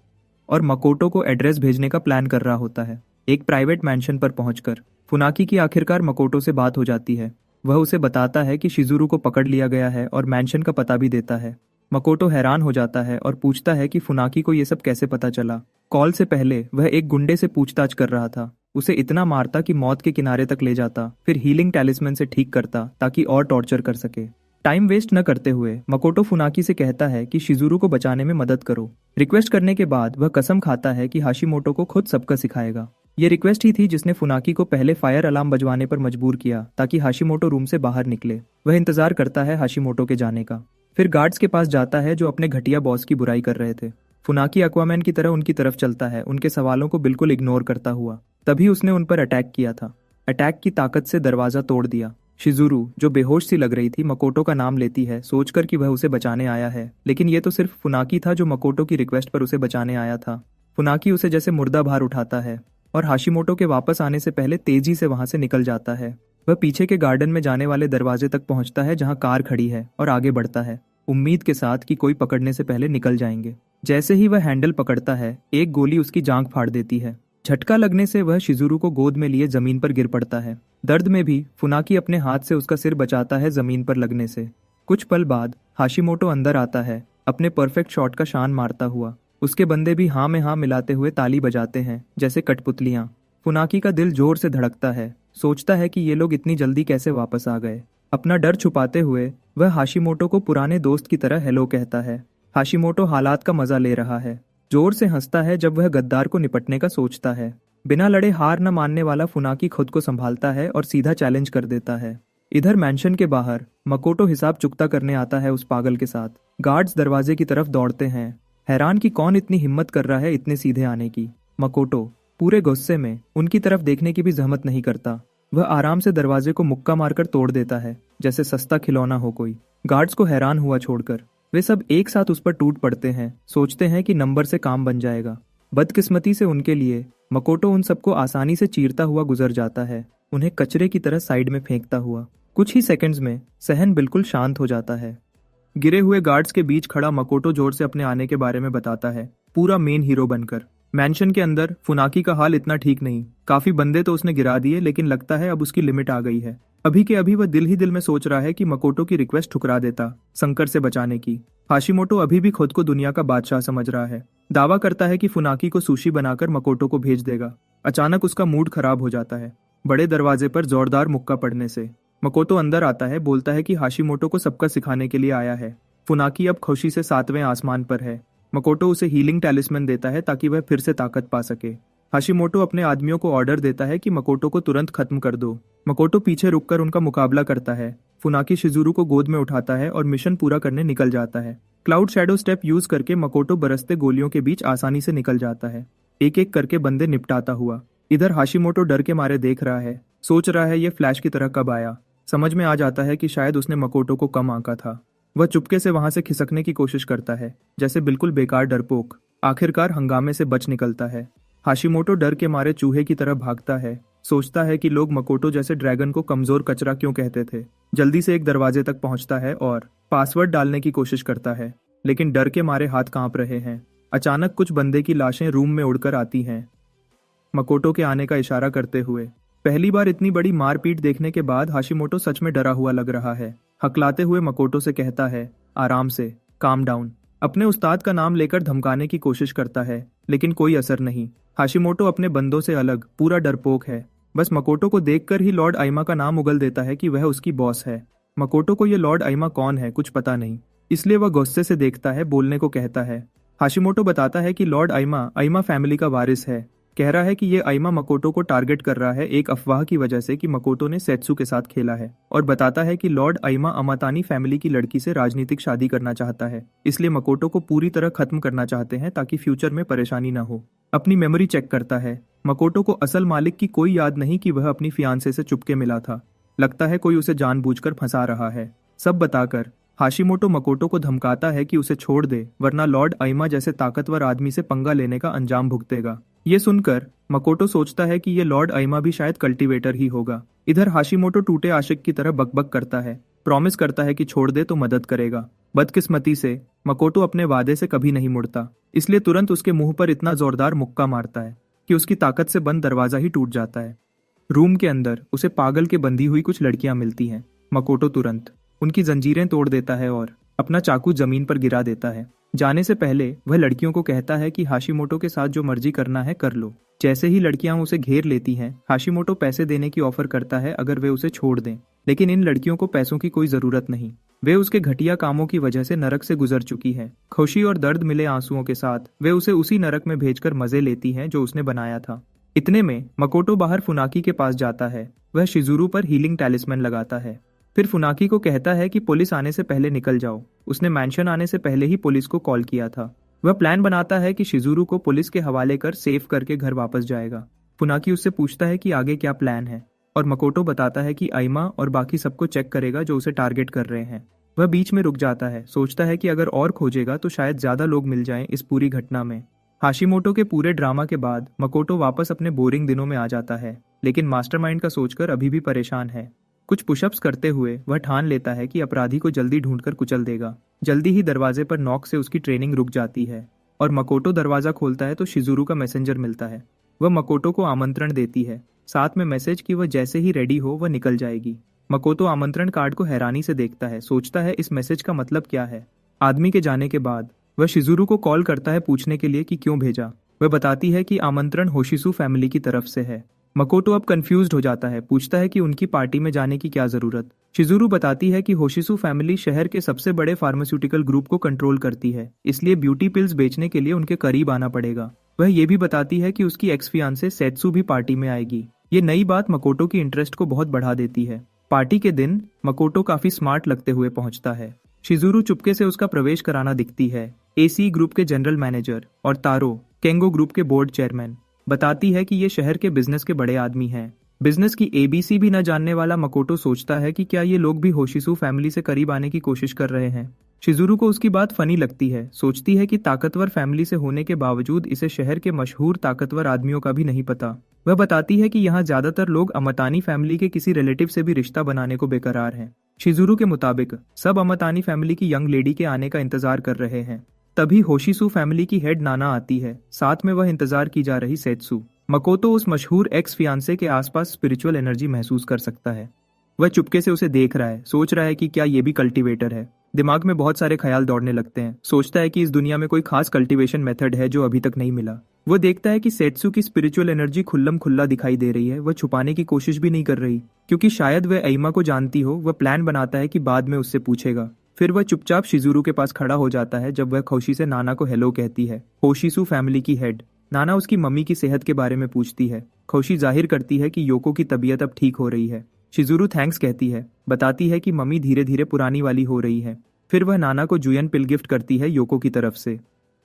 और मकोटो को एड्रेस भेजने का प्लान कर रहा होता है। एक प्राइवेट मैंशन पर पहुंचकर फुनाकी की आखिरकार मकोटो से बात हो जाती है। वह उसे बताता है कि शिजुरू को पकड़ लिया गया है और मैंशन का पता भी देता है। मकोटो हैरान हो जाता है और पूछता है कि फुनाकी को ये सब कैसे पता चला। कॉल से पहले वह एक गुंडे से पूछताछ कर रहा था। उसे इतना मारता कि मौत के किनारे तक ले जाता, फिर हीलिंग टैलिस्मैन से ठीक करता ताकि और टॉर्चर कर सके। टाइम वेस्ट न करते हुए मकोटो फुनाकी से कहता है कि शिजुरू को बचाने में मदद करो। रिक्वेस्ट करने के बाद वह कसम खाता है कि हाशिमोटो को खुद सबका सिखाएगा। ये रिक्वेस्ट ही थी जिसने फुनाकी को पहले फायर अलार्म बजवाने पर मजबूर किया ताकि हाशिमोटो रूम से बाहर निकले। वह इंतजार करता है हाशिमोटो के जाने का, फिर गार्ड्स के पास जाता है जो अपने घटिया बॉस की बुराई कर रहे थे। फुनाकी एक्वामैन की तरह उनकी तरफ चलता है, उनके सवालों को बिल्कुल इग्नोर करता हुआ। तभी उसने उन पर अटैक किया था। अटैक की ताकत से दरवाजा तोड़ दिया। शिजुरू, जो बेहोश सी लग रही थी, मकोटो का नाम लेती है, सोचकर कि वह उसे बचाने आया है, लेकिन ये तो सिर्फ फुनाकी था जो मकोटो की रिक्वेस्ट पर उसे बचाने आया था। फुनाकी उसे जैसे मुर्दा बाहर उठाता है और हाशिमोटो के वापस आने से पहले तेजी से वहां से निकल जाता है। वह पीछे के गार्डन में जाने वाले दरवाजे तक पहुंचता है जहां कार खड़ी है और आगे बढ़ता है, उम्मीद के साथ कि कोई पकड़ने से पहले निकल जाएंगे। जैसे ही वह हैंडल पकड़ता है, एक गोली उसकी जांघ फाड़ देती है। झटका लगने से वह शिजुरू को गोद में लिए जमीन पर गिर पड़ता है। दर्द में भी फुनाकी अपने हाथ से उसका सिर बचाता है जमीन पर लगने से। कुछ पल बाद हाशिमोटो अंदर आता है, अपने परफेक्ट शॉट का शान मारता हुआ। उसके बंदे भी हाँ में हाँ मिलाते हुए ताली बजाते हैं जैसे कठपुतलियां। फुनाकी का दिल जोर से धड़कता है, सोचता है कि ये लोग इतनी जल्दी कैसे वापस आ गए। अपना डर छुपाते हुए वह हाशिमोटो को पुराने दोस्त की तरह हेलो कहता है। हाशिमोटो हालात का मजा ले रहा है, जोर से हंसता है जब वह गद्दार को निपटने का सोचता है। बिना लड़े हार न मानने वाला फुनाकी खुद को संभालता है और सीधा चैलेंज कर देता है। इधर मैंशन के बाहर मकोटो हिसाब चुकता करने आता है उस पागल के साथ। गार्ड्स दरवाजे की तरफ दौड़ते हैं, हैरान कि कौन इतनी हिम्मत कर रहा है इतने सीधे आने की। मकोटो पूरे गुस्से में उनकी तरफ देखने की भी जहमत नहीं करता। वह आराम से दरवाजे को मुक्का मारकर तोड़ देता है जैसे सस्ता खिलौना हो कोई। गार्ड्स को हैरान हुआ छोड़कर वे सब एक साथ उस पर टूट पड़ते हैं, सोचते हैं कि नंबर से काम बन जाएगा। बदकिस्मती से उनके लिए मकोटो उन सबको आसानी से चीरता हुआ गुजर जाता है, उन्हें कचरे की तरह साइड में फेंकता हुआ। कुछ ही सेकंड्स में सहन बिल्कुल शांत हो जाता है। गिरे हुए गार्ड्स के बीच खड़ा मकोटो जोर से अपने आने के बारे में बताता है, पूरा मेन हीरो बनकर। मैंशन के अंदर फुनाकी का हाल इतना ठीक नहीं। काफी बंदे तो उसने गिरा दिए, लेकिन लगता है अब उसकी लिमिट आ गई है। अभी के अभी वह दिल ही दिल में सोच रहा है कि मकोटो की रिक्वेस्ट ठुकरा देता संकट से बचाने की। हाशिमोटो अभी भी खुद को दुनिया का बादशाह समझ रहा है। दावा करता है कि फुनाकी को सुशी बनाकर मकोटो को भेज देगा। अचानक उसका मूड खराब हो जाता है बड़े दरवाजे पर जोरदार मुक्का पड़ने से। मकोटो अंदर आता है, बोलता है कि हाशिमोटो को सबका सिखाने के लिए आया है। फुनाकी अब खुशी से 7वें आसमान पर है। मकोटो उसे हीलिंग टैलिस्मैन देता है ताकि वह फिर से ताकत पा सके। हाशिमोटो अपने आदमियों को ऑर्डर देता है कि मकोटो को तुरंत खत्म कर दो। मकोटो पीछे रुककर उनका मुकाबला करता है। फुनाकी शिजुरू को गोद में उठाता है और मिशन पूरा करने निकल जाता है। क्लाउड शैडो स्टेप यूज करके मकोटो बरसते गोलियों के बीच आसानी से निकल जाता है, एक एक करके बंदे निपटाता हुआ। इधर हाशिमोटो डर के मारे देख रहा है सोच रहा है ये फ्लैश की तरह कब आया। समझ में आ जाता है कि शायद उसने मकोटो को कम आंका था। वह चुपके से वहां से खिसकने की कोशिश करता है, जैसे बिल्कुल बेकार डरपोक। आखिरकार हंगामे से बच निकलता है। हाशिमोटो डर के मारे चूहे की तरह भागता है। सोचता है कि लोग मकोटो जैसे ड्रैगन को कमजोर कचरा क्यों कहते थे। जल्दी से एक दरवाजे तक पहुंचता है और पासवर्ड डालने की कोशिश करता है, लेकिन डर के मारे हाथ कांप रहे हैं। अचानक कुछ बंदे की लाशें रूम में उड़कर आती हैं, मकोटो के आने का इशारा करते हुए। पहली बार इतनी बड़ी मारपीट देखने के बाद हाशिमोटो सच में डरा हुआ लग रहा है। हकलाते हुए मकोटो से कहता है, आराम से, काम डाउन। अपने उस्ताद का नाम लेकर धमकाने की कोशिश करता है, लेकिन कोई असर नहीं। हाशिमोटो अपने बंदों से अलग पूरा डरपोक है। बस मकोटो को देखकर ही लॉर्ड आइमा का नाम उगल देता है कि वह उसकी बॉस है। मकोटो को ये लॉर्ड आइमा कौन है कुछ पता नहीं, इसलिए वह गुस्से से देखता है, बोलने को कहता है। हाशिमोटो बताता है कि लॉर्ड आइमा आइमा फैमिली का वारिस है। कह रहा है कि ये आइमा मकोटो को टारगेट कर रहा है एक अफवाह की वजह से कि मकोटो ने सेत्सु के साथ खेला है, और बताता है कि लॉर्ड आइमा अमातानी फैमिली की लड़की से राजनीतिक शादी करना चाहता है, इसलिए मकोटो को पूरी तरह खत्म करना चाहते हैं ताकि फ्यूचर में परेशानी ना हो। अपनी मेमोरी चेक करता है। मकोटो को असल मालिक की कोई याद नहीं कि वह अपनी फियांसे से चुपके मिला था। लगता है कोई उसे जानबूझकर फंसा रहा है। सब बताकर हाशिमोटो मकोटो को धमकाता है कि उसे छोड़ दे, वरना लॉर्ड आइमा जैसे ताकतवर आदमी से पंगा लेने का अंजाम भुगतेगा। ये सुनकर मकोटो सोचता है कि ये लॉर्ड आइमा भी शायद कल्टीवेटर ही होगा। इधर हाशिमोटो टूटे आशिक की तरह बकबक करता है, प्रॉमिस करता है कि छोड़ दे तो मदद करेगा। बदकिस्मती से मकोटो अपने वादे से कभी नहीं मुड़ता, इसलिए तुरंत उसके मुंह पर इतना जोरदार मुक्का मारता है कि उसकी ताकत से बंद दरवाजा ही टूट जाता है। रूम के अंदर उसे पागल के बंधी हुई कुछ लड़कियां मिलती हैं। मकोटो तुरंत उनकी जंजीरें तोड़ देता है और अपना चाकू जमीन पर गिरा देता है। जाने से पहले वह लड़कियों को कहता है कि हाशिमोटो के साथ जो मर्जी करना है कर लो। जैसे ही लड़कियां उसे घेर लेती हैं, हाशिमोटो पैसे देने की ऑफर करता है अगर वे उसे छोड़ दें, लेकिन इन लड़कियों को पैसों की कोई जरूरत नहीं। वे उसके घटिया कामों की वजह से नरक से गुजर चुकी है। खुशी और दर्द मिले आंसुओं के साथ वे उसे उसी नरक में भेजकर मजे लेती हैं जो उसने बनाया था। इतने में मकोटो बाहर फुनाकी के पास जाता है। वह शिजुरू पर हीलिंग टैलिस्मैन लगाता है, फिर फुनाकी को कहता है कि पुलिस आने से पहले निकल जाओ। उसने मैंशन आने से पहले ही पुलिस को कॉल किया था। वह प्लान बनाता है कि शिजुरू को पुलिस के हवाले कर सेफ करके घर वापस जाएगा। फुनाकी उससे पूछता है कि आगे क्या प्लान है, और मकोटो बताता है कि आइमा और बाकी सबको चेक करेगा जो उसे टारगेट कर रहे हैं। वह बीच में रुक जाता है, सोचता है कि अगर और खोजेगा तो शायद ज्यादा लोग मिल जाएं इस पूरी घटना में। हाशिमोटो के पूरे ड्रामा के बाद मकोटो वापस अपने बोरिंग दिनों में आ जाता है, लेकिन मास्टरमाइंड का सोचकर अभी भी परेशान है। कुछ पुशअप्स करते हुए वह ठान लेता है कि अपराधी को जल्दी ढूंढकर कुचल देगा। जल्दी ही दरवाजे पर नॉक से उसकी ट्रेनिंग रुक जाती है, और मकोटो दरवाजा खोलता है तो शिजुरू का मैसेंजर मिलता है। वह मकोटो को आमंत्रण देती है, साथ में मैसेज कि वह जैसे ही रेडी हो वह निकल जाएगी। मकोटो आमंत्रण कार्ड को हैरानी से देखता है, सोचता है इस मैसेज का मतलब क्या है। आदमी के जाने के बाद वह शिजुरू को कॉल करता है पूछने के लिए कि क्यों भेजा। वह बताती है कि आमंत्रण होशिसु फैमिली की तरफ से है। मकोटो अब कंफ्यूज्ड हो जाता है, पूछता है कि उनकी पार्टी में जाने की क्या जरूरत। शिजुरू बताती है कि होशिसु फैमिली शहर के सबसे बड़े फार्मास्यूटिकल ग्रुप को कंट्रोल करती है, इसलिए ब्यूटी पिल्स बेचने के लिए उनके करीब आना पड़ेगा। वह ये भी बताती है कि उसकी एक्स फियांसे सेत्सु भी पार्टी में आएगी। ये नई बात मकोटो की इंटरेस्ट को बहुत बढ़ा देती है। पार्टी के दिन मकोटो काफी स्मार्ट लगते हुए पहुंचता है। शिजुरू चुपके से उसका प्रवेश कराना दिखती है। एसी ग्रुप के जनरल मैनेजर और तारो केंगो ग्रुप के बोर्ड चेयरमैन। बताती है कि ये शहर के बिजनेस के बड़े आदमी हैं। बिजनेस की एबीसी भी न जानने वाला मकोटो सोचता है कि क्या ये लोग भी होशिसु फैमिली से करीब आने की कोशिश कर रहे हैं। शिजुरू को उसकी बात फनी लगती है, सोचती है कि ताकतवर फैमिली से होने के बावजूद इसे शहर के मशहूर ताकतवर आदमियों का भी नहीं पता। वह बताती है कि यहाँ ज्यादातर लोग अमतानी फैमिली के किसी रिलेटिव से भी रिश्ता बनाने को बेकरार हैं। शिजुरू के मुताबिक सब अमतानी फैमिली की यंग लेडी के आने का इंतजार कर रहे हैं। तभी होशिसु फैमिली की हेड नाना आती है, साथ में वह इंतजार की जा रही सेत्सु। मकोटो उस मशहूर एक्स फियांसे के आसपास स्पिरिचुअल एनर्जी महसूस कर सकता है। वह चुपके से उसे देख रहा है, सोच रहा है कि क्या ये भी कल्टीवेटर है। दिमाग में बहुत सारे ख्याल दौड़ने लगते हैं। सोचता है कि इस दुनिया में कोई खास कल्टीवेशन मेथड है जो अभी तक नहीं मिला। वो देखता है कि सेत्सु की स्पिरिचुअल एनर्जी खुल्लम खुल्ला दिखाई दे रही है। वह छुपाने की कोशिश भी नहीं कर रही, क्योंकि शायद वह आइमा को जानती हो। वह प्लान बनाता है कि बाद में उससे पूछेगा। फिर वह चुपचाप शिजुरू के पास खड़ा हो जाता है जब वह खुशी से नाना को हेलो कहती है। होशिसु फैमिली की हेड नाना उसकी मम्मी की सेहत के बारे में पूछती है। खुशी जाहिर करती है कि योको की तबीयत अब ठीक हो रही है। शिजुरू थैंक्स कहती है, बताती है कि मम्मी धीरे धीरे पुरानी वाली हो रही है। फिर वह नाना को जुयन पिल गिफ्ट करती है योको की तरफ से।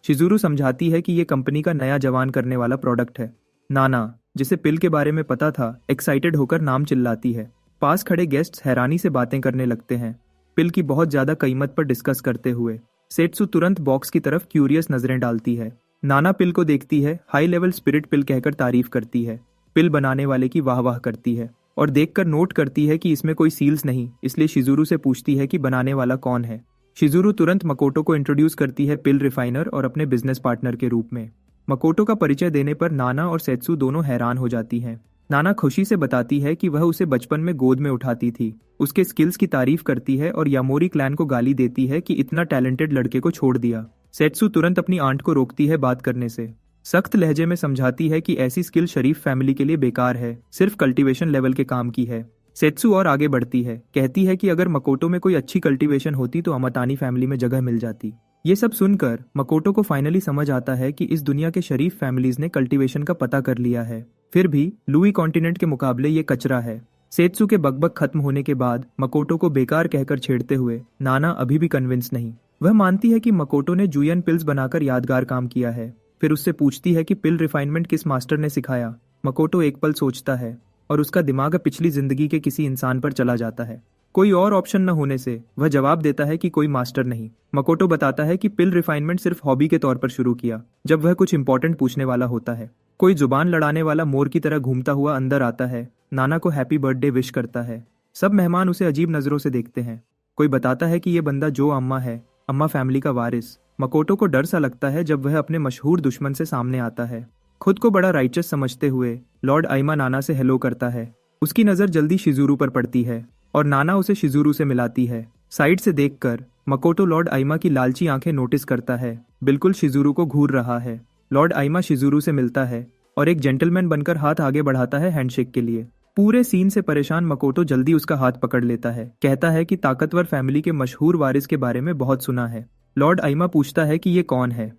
शिजुरू समझाती है कि यह कंपनी का नया जवान करने वाला प्रोडक्ट है। नाना जिसे पिल के बारे में पता था, एक्साइटेड होकर नाम चिल्लाती है। पास खड़े गेस्ट्स हैरानी से बातें करने लगते हैं, पिल की बहुत ज्यादा कीमत पर डिस्कस करते हुए। सेत्सु तुरंत बॉक्स की तरफ क्यूरियस नजरें डालती है। नाना पिल को देखती है, हाई लेवल स्पिरिट पिल कहकर तारीफ करती है। पिल बनाने वाले की वाह वाह करती है और देखकर नोट करती है कि इसमें कोई सील्स नहीं, इसलिए शिजुरू से पूछती है कि बनाने वाला कौन है। शिजुरू तुरंत मकोटो को इंट्रोड्यूस करती है पिल रिफाइनर और अपने बिजनेस पार्टनर के रूप में। मकोटो का परिचय देने पर नाना और सेत्सु दोनों हैरान हो जाती हैं। नाना खुशी से बताती है कि वह उसे बचपन में गोद में उठाती थी, उसके स्किल्स की तारीफ करती है और यामोरी क्लैन को गाली देती है कि इतना टैलेंटेड लड़के को छोड़ दिया। सेत्सु तुरंत अपनी आंट को रोकती है बात करने से, सख्त लहजे में समझाती है कि ऐसी स्किल शरीफ फैमिली के लिए बेकार है, सिर्फ कल्टीवेशन लेवल के काम की है। सेत्सु और आगे बढ़ती है, कहती है कि अगर मकोटो में कोई अच्छी कल्टीवेशन होती तो अमतानी फैमिली में जगह मिल जाती। ये सब सुनकर मकोटो को फाइनली समझ आता है कि इस दुनिया के शरीफ फैमिलीज ने कल्टीवेशन का पता कर लिया है, फिर भी लुई कॉन्टिनेंट के मुकाबले ये कचरा है। सेत्सु के बकबक खत्म होने के बाद मकोटो को बेकार कहकर छेड़ते हुए नाना अभी भी कन्विंस नहीं। वह मानती है कि मकोटो ने जुयन पिल्स बनाकर यादगार काम किया है, फिर उससे पूछती है कि पिल रिफाइनमेंट किस मास्टर ने सिखाया। मकोटो एक पल सोचता है और उसका दिमाग पिछली जिंदगी के किसी इंसान पर चला जाता है। कोई और ऑप्शन न होने से वह जवाब देता है कि कोई मास्टर नहीं। मकोटो बताता है कि पिल रिफाइनमेंट सिर्फ हॉबी के तौर पर शुरू किया, जब वह कुछ इंपॉर्टेंट पूछने वाला होता है। कोई जुबान लड़ाने वाला मोर की तरह घूमता हुआ अंदर आता है, नाना को हैप्पी बर्थडे विश करता है। सब मेहमान उसे अजीब नजरों से देखते हैं। कोई बताता है कि ये बंदा जो अम्मा है, अम्मा फैमिली का वारिस। मकोटो को डर सा लगता है जब वह अपने मशहूर दुश्मन से सामने आता है। खुद को बड़ा राइचस समझते हुए लॉर्ड आइमा नाना से हेलो करता है। उसकी नजर जल्दी शिजुरू पर पड़ती है और नाना उसे शिजुरू से मिलाती है। साइड से देखकर मकोटो लॉर्ड आइमा की लालची आंखें नोटिस करता है, बिल्कुल शिजुरू को घूर रहा है। लॉर्ड आइमा शिजुरू से मिलता है और एक जेंटलमैन बनकर हाथ आगे बढ़ाता है हैंडशेक के लिए। पूरे सीन से परेशान मकोटो जल्दी उसका हाथ पकड़ लेता है, कहता है कि ताकतवर फैमिली के मशहूर वारिस के बारे में बहुत सुना है। लॉर्ड आइमा पूछता है कि ये कौन है।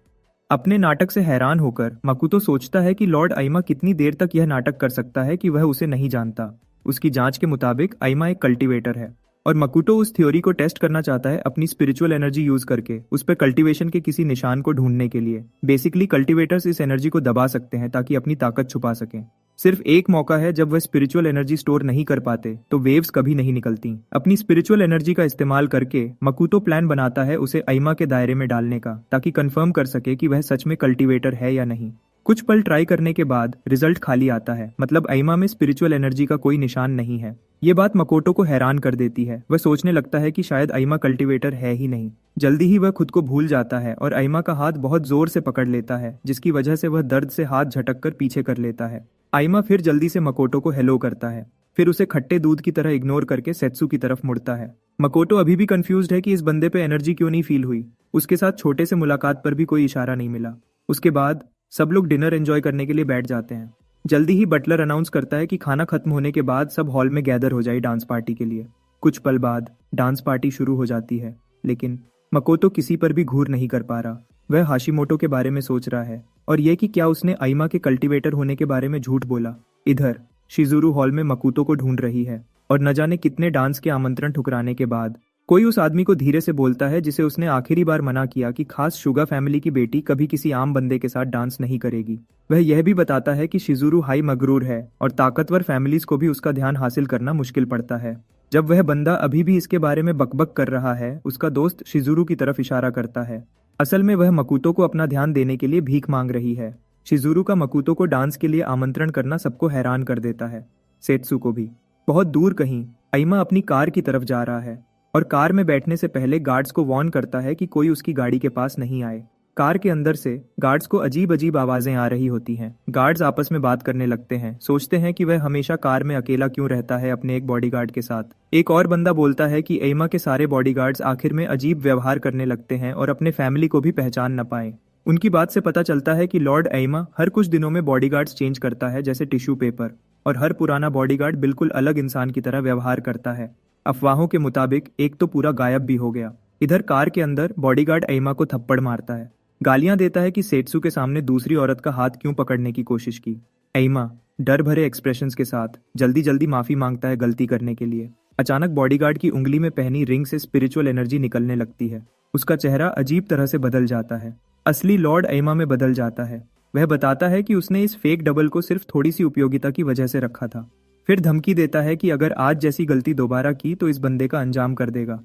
अपने नाटक से हैरान होकर मकोटो सोचता है कि लॉर्ड आइमा कितनी देर तक यह नाटक कर सकता है कि वह उसे नहीं जानता। उसकी जांच के मुताबिक आइमा एक कल्टीवेटर है और मकोटो उस थ्योरी को टेस्ट करना चाहता है अपनी स्पिरिचुअल एनर्जी यूज करके, उस पर कल्टीवेशन के किसी निशान को ढूंढने के लिए। बेसिकली कल्टीवेटर्स इस एनर्जी को दबा सकते हैं ताकि अपनी ताकत छुपा सकें। सिर्फ एक मौका है जब वह स्पिरिचुअल एनर्जी स्टोर नहीं कर पाते तो वेव्स कभी नहीं निकलती। अपनी स्पिरिचुअल एनर्जी का इस्तेमाल करके मकोटो प्लान बनाता है उसे आइमा के दायरे में डालने का, ताकि कंफर्म कर सके कि वह सच में कल्टीवेटर है या नहीं। कुछ पल ट्राई करने के बाद रिजल्ट खाली आता है, मतलब आइमा में स्पिरिचुअल एनर्जी का कोई निशान नहीं है। ये बात मकोटो को हैरान कर देती है। वह सोचने लगता है कि शायद आइमा कल्टीवेटर है ही नहीं। जल्दी ही वह खुद को भूल जाता है और आइमा का हाथ बहुत जोर से पकड़ लेता है, जिसकी वजह से वह दर्द से हाथ झटक कर पीछे कर लेता है। आइमा फिर जल्दी से मकोटो को हेलो करता है, फिर उसे खट्टे दूध की तरह इग्नोर करके सेत्सु की तरफ मुड़ता है। मकोटो अभी भी कंफ्यूज्ड है कि इस बंदे पे एनर्जी क्यों नहीं फील हुई। उसके साथ छोटे से मुलाकात पर भी कोई इशारा नहीं मिला। उसके बाद सब लोग डिनर एंजॉय करने के लिए बैठ जाते हैं। जल्दी ही बटलर अनाउंस करता है कि खाना खत्म होने के बाद सब हॉल में गैदर हो जाए डांस पार्टी के लिए। कुछ पल बाद डांस पार्टी शुरू हो जाती है, लेकिन मकोटो किसी पर भी घूर नहीं कर पा रहा। वह हाशिमोटो के बारे में सोच रहा है और यह कि क्या उसने आइमा के कल्टीवेटर होने के बारे में झूठ बोला। इधर शिजुरू हॉल में मकोटो को ढूंढ रही है और न जाने कितने डांस के आमंत्रण ठुकराने के बाद कोई उस आदमी को धीरे से बोलता है जिसे उसने आखिरी बार मना किया कि खास शुगा फैमिली की बेटी कभी किसी आम बंदे के साथ डांस नहीं करेगी। वह यह भी बताता है कि शिजुरू हाई मगरूर है और ताकतवर फैमिलीज को भी उसका ध्यान हासिल करना मुश्किल पड़ता है। जब वह बंदा अभी भी इसके बारे में बकबक कर रहा है, उसका दोस्त शिजुरू की तरफ इशारा करता है। असल में वह मकोटो को अपना ध्यान देने के लिए भीख मांग रही है। शिजुरू का मकोटो को डांस के लिए आमंत्रण करना सबको हैरान कर देता है, सेत्सु को भी। बहुत दूर कहीं आइमा अपनी कार की तरफ जा रहा है और कार में बैठने से पहले गार्ड्स को वार्न करता है कि कोई उसकी गाड़ी के पास नहीं आए। कार के अंदर से गार्ड्स को अजीब अजीब आवाजें आ रही होती हैं। गार्ड्स आपस में बात करने लगते हैं, सोचते हैं कि वह हमेशा कार में अकेला क्यों रहता है अपने एक बॉडीगार्ड के साथ। एक और बंदा बोलता है कि आइमा के सारे बॉडीगार्ड्स आखिर में अजीब व्यवहार करने लगते हैं और अपने फैमिली को भी पहचान न पाए। उनकी बात से पता चलता है कि लॉर्ड आइमा हर कुछ दिनों में बॉडीगार्ड्स चेंज करता है जैसे टिश्यू पेपर, और हर पुराना बॉडीगार्ड बिल्कुल अलग इंसान की तरह व्यवहार करता है। अफवाहों के मुताबिक एक तो पूरा गायब भी हो गया। इधर कार के अंदर बॉडीगार्ड आइमा को थप्पड़ मारता है, गालियां देता है कि सेत्सु के सामने दूसरी औरत का हाथ क्यों पकड़ने की कोशिश की। आइमा डर भरे एक्सप्रेशंस के साथ जल्दी जल्दी माफी मांगता है गलती करने के लिए। अचानक बॉडीगार्ड की उंगली में पहनी रिंग से स्पिरिचुअल एनर्जी निकलने लगती है। उसका चेहरा अजीब तरह से बदल जाता है, असली लॉर्ड आइमा में बदल जाता है। वह बताता है कि उसने इस फेक डबल को सिर्फ थोड़ी सी उपयोगिता की वजह से रखा था। फिर धमकी देता है कि अगर आज जैसी गलती दोबारा की तो इस बंदे का अंजाम कर देगा।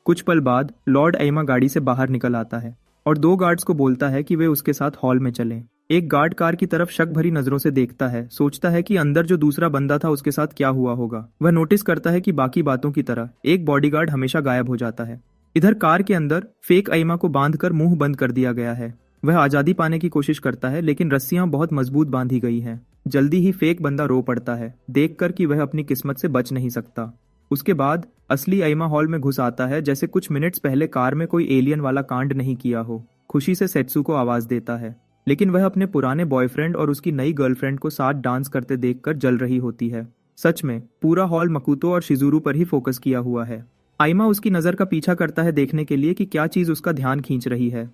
कुछ पल बाद लॉर्ड एमा गाड़ी से बाहर निकल आता है और दो गार्ड्स को बोलता है कि वे उसके साथ हॉल में चलें। एक गार्ड कार की तरफ शक भरी नजरों से देखता है, सोचता है कि अंदर जो दूसरा बंदा था उसके साथ क्या हुआ होगा। वह नोटिस करता है कि बाकी बातों की तरह एक बॉडीगार्ड हमेशा गायब हो जाता है। इधर कार के अंदर फेक एमा को बांधकर मुंह बंद कर दिया गया है। वह आजादी पाने की कोशिश करता है लेकिन रस्सियां बहुत मजबूत बांधी गई हैं। जल्दी ही फेक बंदा रो पड़ता है, देखकर कि वह अपनी किस्मत से बच नहीं सकता। उसके बाद असली एमा हॉल में घुस आता है जैसे कुछ मिनट्स पहले कार में कोई एलियन वाला कांड नहीं किया हो। खुशी से सेत्सु को आवाज देता है, लेकिन वह अपने पुराने बॉयफ्रेंड और उसकी नई गर्लफ्रेंड को साथ डांस करते देखकर जल रही होती है। सच में पूरा हॉल मकुतो और शिजुरू पर ही फोकस किया हुआ है। आइमा उसकी नजर का पीछा करता है देखने के लिए कि क्या चीज उसका ध्यान खींच रही है।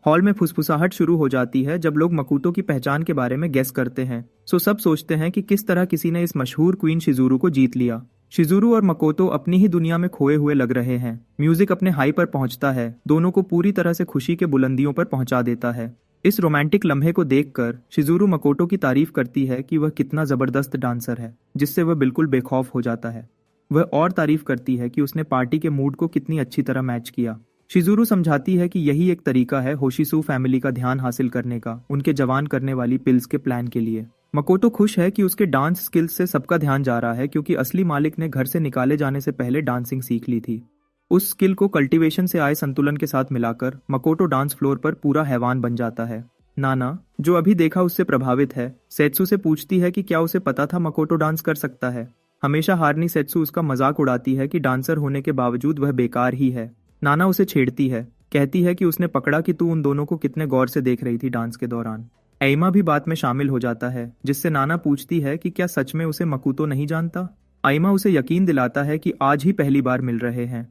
हॉल में फुसफुसाहट शुरू हो जाती है जब लोग मकुतो की पहचान के बारे में गेस करते हैं। सब सोचते हैं कि किस तरह किसी ने इस मशहूर क्वीन शिजुरू को जीत लिया। शिजुरू और मकोतो अपनी ही दुनिया में खोए हुए लग रहे हैं। म्यूजिक अपने हाई पर पहुंचता है, दोनों को पूरी तरह से खुशी के बुलंदियों पर पहुंचा देता है। इस रोमांटिक लम्हे को देखकर शिजुरू मकोतो की तारीफ करती है कि वह कितना जबरदस्त डांसर है, जिससे वह बिल्कुल बेखौफ हो जाता है। वह और तारीफ करती है कि उसने पार्टी के मूड को कितनी अच्छी तरह मैच किया। शिजुरू समझाती है कि यही एक तरीका है होशिसू फैमिली का ध्यान हासिल करने का, उनके जवान करने वाली पिल्स के प्लान के लिए। मकोतो खुश है कि उसके डांस स्किल्स से सबका ध्यान जा रहा है क्योंकि असली मालिक ने घर से निकाले जाने से पहले डांसिंग सीख ली थी। उस स्किल को कल्टीवेशन से आए संतुलन के साथ मिलाकर मकोटो डांस फ्लोर पर पूरा हैवान बन जाता है। नाना, जो अभी देखा उससे प्रभावित है, सेत्सु से पूछती है कि क्या उसे पता था मकोटो डांस कर सकता है। हमेशा हारनी सेत्सु उसका मजाक उड़ाती है कि डांसर होने के बावजूद वह बेकार ही है। नाना उसे छेड़ती है, कहती है कि उसने पकड़ा कि तू उन दोनों को कितने गौर से देख रही थी डांस के दौरान। एमा भी बात में शामिल हो जाता है, जिससे नाना पूछती है कि क्या सच में उसे मकुतो नहीं जानता। आइमा उसे यकीन दिलाता है कि आज ही पहली बार मिल रहे हैं,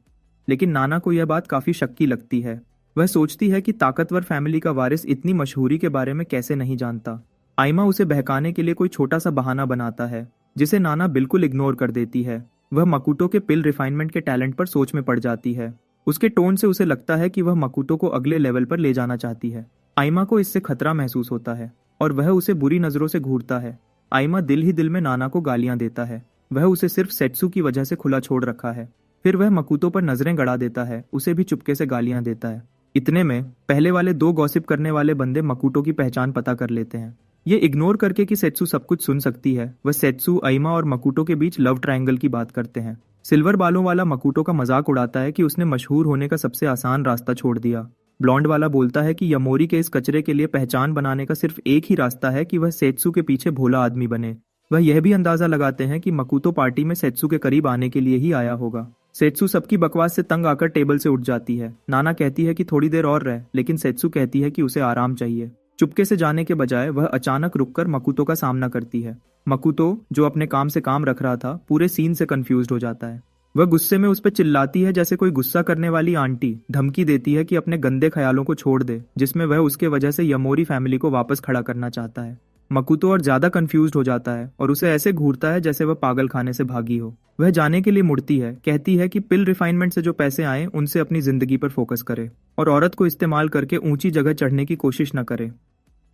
लेकिन नाना को यह बात काफी शक्की लगती है। वह सोचती है कि ताकतवर फैमिली का वारिस इतनी मशहूरी के बारे में कैसे नहीं जानता। आइमा उसे बहकाने के लिए कोई छोटा सा बहाना बनाता है, जिसे नाना बिल्कुल इग्नोर कर देती है। वह मकुतो के पिल रिफाइनमेंट के टैलेंट पर सोच में पड़ जाती है। उसके टोन से उसे लगता है कि वह मकुतो को अगले लेवल पर ले जाना चाहती है। आइमा को इससे खतरा महसूस होता है और वह उसे बुरी नजरों से घूरता है। आइमा दिल ही दिल में नाना को गालियां देता है। वह उसे सिर्फ सेत्सु की वजह से खुला छोड़ रखा है। फिर वह मकुतो पर नजरें गड़ा देता है, उसे भी चुपके से गालियां देता है। इतने में पहले वाले दो गॉसिप करने वाले बंदे मकुतो की पहचान पता कर लेते हैं। ये इग्नोर करके कि सेत्सु सब कुछ सुन सकती है, वह सेत्सु, आइमा और मकुतो के बीच लव ट्रायंगल की बात करते हैं। सिल्वर बालों वाला मकुतो का मजाक उड़ाता है कि उसने मशहूर होने का सबसे आसान रास्ता छोड़ दिया। ब्लॉन्ड वाला बोलता है कि यमोरी के इस कचरे के लिए पहचान बनाने का सिर्फ एक ही रास्ता है कि वह सेत्सु के पीछे भोला आदमी बने। वह यह भी अंदाजा लगाते हैं कि मकुतो पार्टी में सेत्सु के करीब आने के लिए ही आया होगा। सेत्सु सबकी बकवास से तंग आकर टेबल से उठ जाती है। नाना कहती है कि थोड़ी देर और रह, लेकिन सेत्सु कहती है कि उसे आराम चाहिए। चुपके से जाने के बजाय वह अचानक रुककर मकुतो का सामना करती है। मकुतो, जो अपने काम से काम रख रहा था, पूरे सीन से कंफ्यूज्ड हो जाता है। वह गुस्से में उस पर चिल्लाती है जैसे कोई गुस्सा करने वाली आंटी। धमकी देती है कि अपने गंदे ख्यालों को छोड़ दे, जिसमें वह उसके वजह से यमोरी फैमिली को वापस खड़ा करना चाहता है। मकुतो और ज्यादा कंफ्यूज्ड हो जाता है और उसे ऐसे घूरता है जैसे वह पागल खाने से भागी हो। वह जाने के लिए मुड़ती है, कहती है कि पिल रिफाइनमेंट से जो पैसे आए उनसे अपनी जिंदगी पर फोकस करे और औरत को इस्तेमाल करके ऊंची जगह चढ़ने की कोशिश न करे।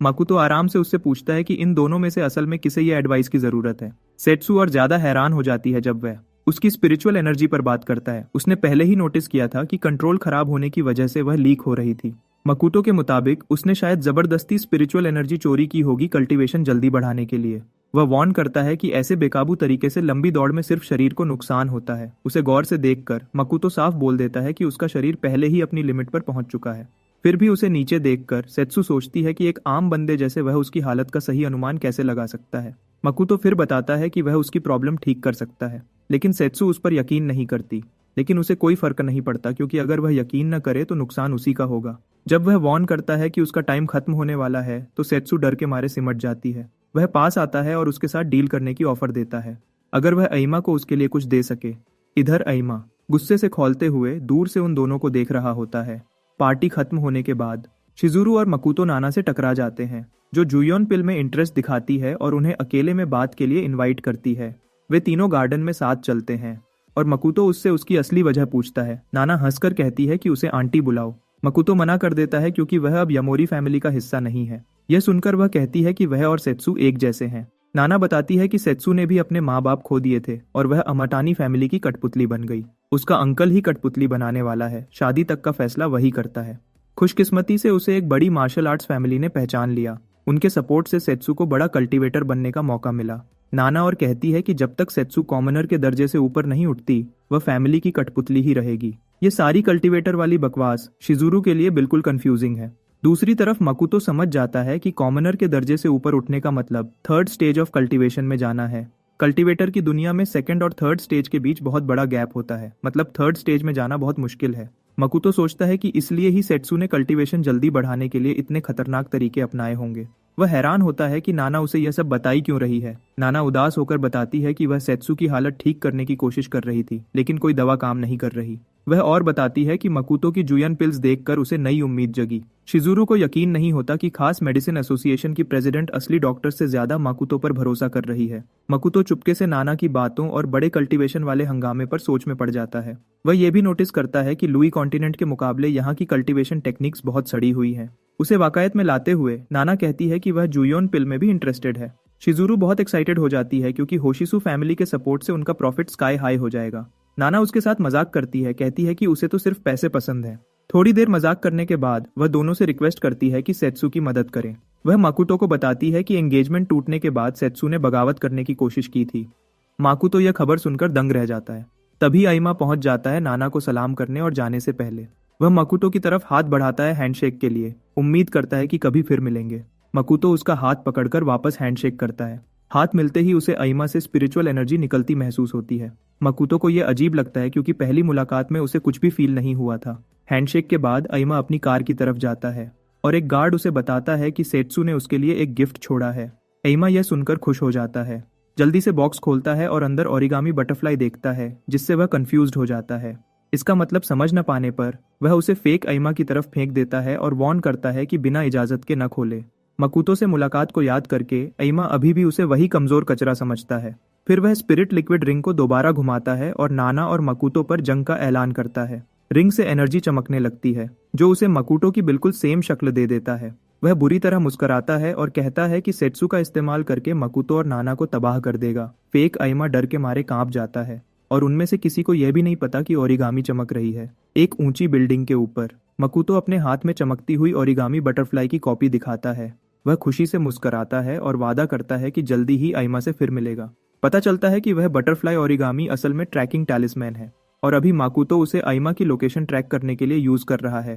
मकुतो आराम से उससे पूछता है कि इन दोनों में से असल में किसे ये एडवाइस की जरूरत है। सेत्सु और ज्यादा हैरान हो जाती है जब वह उसकी स्पिरिचुअल एनर्जी पर बात करता है। उसने पहले ही नोटिस किया था कि कंट्रोल खराब होने की वजह से वह लीक हो रही थी। मकुतो के मुताबिक उसने शायद जबरदस्ती स्पिरिचुअल एनर्जी चोरी की होगी कल्टीवेशन जल्दी बढ़ाने के लिए। वह वार्न करता है कि ऐसे बेकाबू तरीके से लंबी दौड़ में सिर्फ शरीर को नुकसान होता है। उसे गौर से देखकर मकुतो साफ बोल देता है कि उसका शरीर पहले ही अपनी लिमिट पर पहुंच चुका है। फिर भी उसे नीचे देखकर सेत्सु सोचती है कि एक आम बंदे जैसे वह उसकी हालत का सही अनुमान कैसे लगा सकता है। मकुतो फिर बताता है कि वह उसकी प्रॉब्लम ठीक कर सकता है, लेकिन सेत्सु उस पर यकीन नहीं करती। लेकिन उसे कोई फर्क नहीं पड़ता क्योंकि अगर वह यकीन न करे तो नुकसान उसी का होगा। जब वह वार्न करता है कि उसका टाइम खत्म होने वाला है तो सेत्सु डर के मारे सिमट जाती है। वह पास आता है और उसके साथ डील करने की ऑफर देता है, अगर वह आइमा को उसके लिए कुछ दे सके। इधर आइमा गुस्से से खौलते हुए दूर से उन दोनों को देख रहा होता है। पार्टी खत्म होने के बाद शिजुरू और मकुतो नाना से टकरा जाते हैं, जो जुयोन पिल में इंटरेस्ट दिखाती है और उन्हें अकेले में बात के लिए इनवाइट करती है। वे तीनों गार्डन में साथ चलते हैं और मकुतो उससे उसकी असली वजह पूछता है। नाना हंसकर कहती है कि उसे आंटी बुलाओ। मकुतो मना कर देता है क्योंकि वह अब यमोरी फैमिली का हिस्सा नहीं है। यह सुनकर वह कहती है कि वह और सेत्सु एक जैसे हैं। नाना बताती है कि सेत्सु ने भी अपने माँ बाप खो दिए थे और वह अमाटानी फैमिली की कठपुतली बन गई। उसका अंकल ही कठपुतली बनाने वाला है, शादी तक का फैसला वही करता है। खुशकिस्मती से उसे एक बड़ी मार्शल आर्ट्स फैमिली ने पहचान लिया। उनके सपोर्ट से सेत्सु को बड़ा कल्टीवेटर बनने का मौका मिला। नाना और कहती है कि जब तक सेत्सु कॉमनर के दर्जे से ऊपर नहीं उठती, वह फैमिली की कठपुतली ही रहेगी। ये सारी कल्टीवेटर वाली बकवास शिजुरू के लिए बिल्कुल कंफ्यूजिंग है। दूसरी तरफ मकुतो समझ जाता है कि कॉमनर के दर्जे से ऊपर उठने का मतलब थर्ड स्टेज ऑफ कल्टीवेशन में जाना है। कल्टीवेटर की दुनिया में सेकंड और थर्ड स्टेज के बीच बहुत बड़ा गैप होता है, मतलब थर्ड स्टेज में जाना बहुत मुश्किल है। मकुतो सोचता है कि इसलिए ही सेत्सु ने कल्टीवेशन जल्दी बढ़ाने के लिए इतने खतरनाक तरीके अपनाए होंगे। वह हैरान होता है कि नाना उसे यह सब बताई क्यों रही है। नाना उदास होकर बताती है कि वह सेत्सु की हालत ठीक करने की कोशिश कर रही थी, लेकिन कोई दवा काम नहीं कर रही। वह और बताती है कि मकुतो की जुयन पिल्स देखकर उसे नई उम्मीद जगी। शिजुरू को यकीन नहीं होता कि खास मेडिसिन एसोसिएशन की प्रेसिडेंट असली डॉक्टर से ज्यादा मकुतो पर भरोसा कर रही है। मकुतो चुपके से नाना की बातों और बड़े कल्टीवेशन वाले हंगामे पर सोच में पड़ जाता है। वह यह भी नोटिस करता है कि लुई कॉन्टिनेंट के मुकाबले यहाँ की कल्टीवेशन टेक्निक्स बहुत सड़ी हुई है। उसे वाकायत में लाते हुए नाना कहती है कि वह जुयोन पिल में भी इंटरेस्टेड है। शिजुरू बहुत एक्साइटेड हो जाती है क्योंकि होशिसु फैमिली के सपोर्ट से उनका प्रॉफिट स्काई हाई हो जाएगा। नाना उसके साथ मजाक करती है, कहती है कि उसे तो सिर्फ पैसे पसंद है। थोड़ी देर मजाक करने के बाद वह दोनों से रिक्वेस्ट करती है कि सेत्सु की मदद करें। वह माकुतो को बताती है कि एंगेजमेंट टूटने के बाद सेत्सु ने बगावत करने की कोशिश की थी। माकुतो यह खबर सुनकर दंग रह जाता है। तभी आइमा पहुंच जाता है नाना को सलाम करने और जाने से पहले। वह मकुतो की तरफ हाथ बढ़ाता है हैंडशेक के लिए, उम्मीद करता है कि कभी फिर मिलेंगे। मकुतो उसका हाथ पकड़कर वापस हैंडशेक करता है। हाथ मिलते ही उसे आइमा से स्पिरिचुअल एनर्जी निकलती महसूस होती है। मकुतो को यह अजीब लगता है क्योंकि पहली मुलाकात में उसे कुछ भी फील नहीं हुआ था। हैंडशेक के बाद आइमा अपनी कार की तरफ जाता है और एक गार्ड उसे बताता है कि सेत्सु ने उसके लिए एक गिफ्ट छोड़ा है। आइमा यह सुनकर खुश हो जाता है, जल्दी से बॉक्स खोलता है और अंदर ओरिगामी बटरफ्लाई देखता है, जिससे वह कंफ्यूज्ड हो जाता है। इसका मतलब समझ न पाने पर वह उसे फेक आइमा की तरफ फेंक देता है और वार्न करता है कि बिना इजाजत के न खोले। मकुतो से मुलाकात को याद करके आइमा अभी भी उसे वही कमजोर कचरा समझता है। फिर वह स्पिरिट लिक्विड रिंग को दोबारा घुमाता है और नाना और मकुतो पर जंग का ऐलान करता है। रिंग से एनर्जी चमकने लगती है, जो उसे मकुतो की बिल्कुल सेम शक्ल दे देता है। वह बुरी तरह मुस्कुराता है और कहता है कि सेत्सु का इस्तेमाल करके मकुतो और नाना को तबाह कर देगा। फेक आइमा डर के मारे कांप जाता है और उनमें से किसी को यह भी नहीं पता कि ओरिगामी चमक रही है। एक ऊंची बिल्डिंग के ऊपर मकुतो अपने हाथ में चमकती हुई ओरिगामी बटरफ्लाई की कॉपी दिखाता है। वह खुशी से मुस्कुराता है और वादा करता है कि जल्दी ही आइमा से फिर मिलेगा। पता चलता है कि वह बटरफ्लाई ओरिगामी असल में ट्रैकिंग टैलिस्मैन है और अभी मकुतो उसे आइमा की लोकेशन ट्रैक करने के लिए यूज कर रहा है।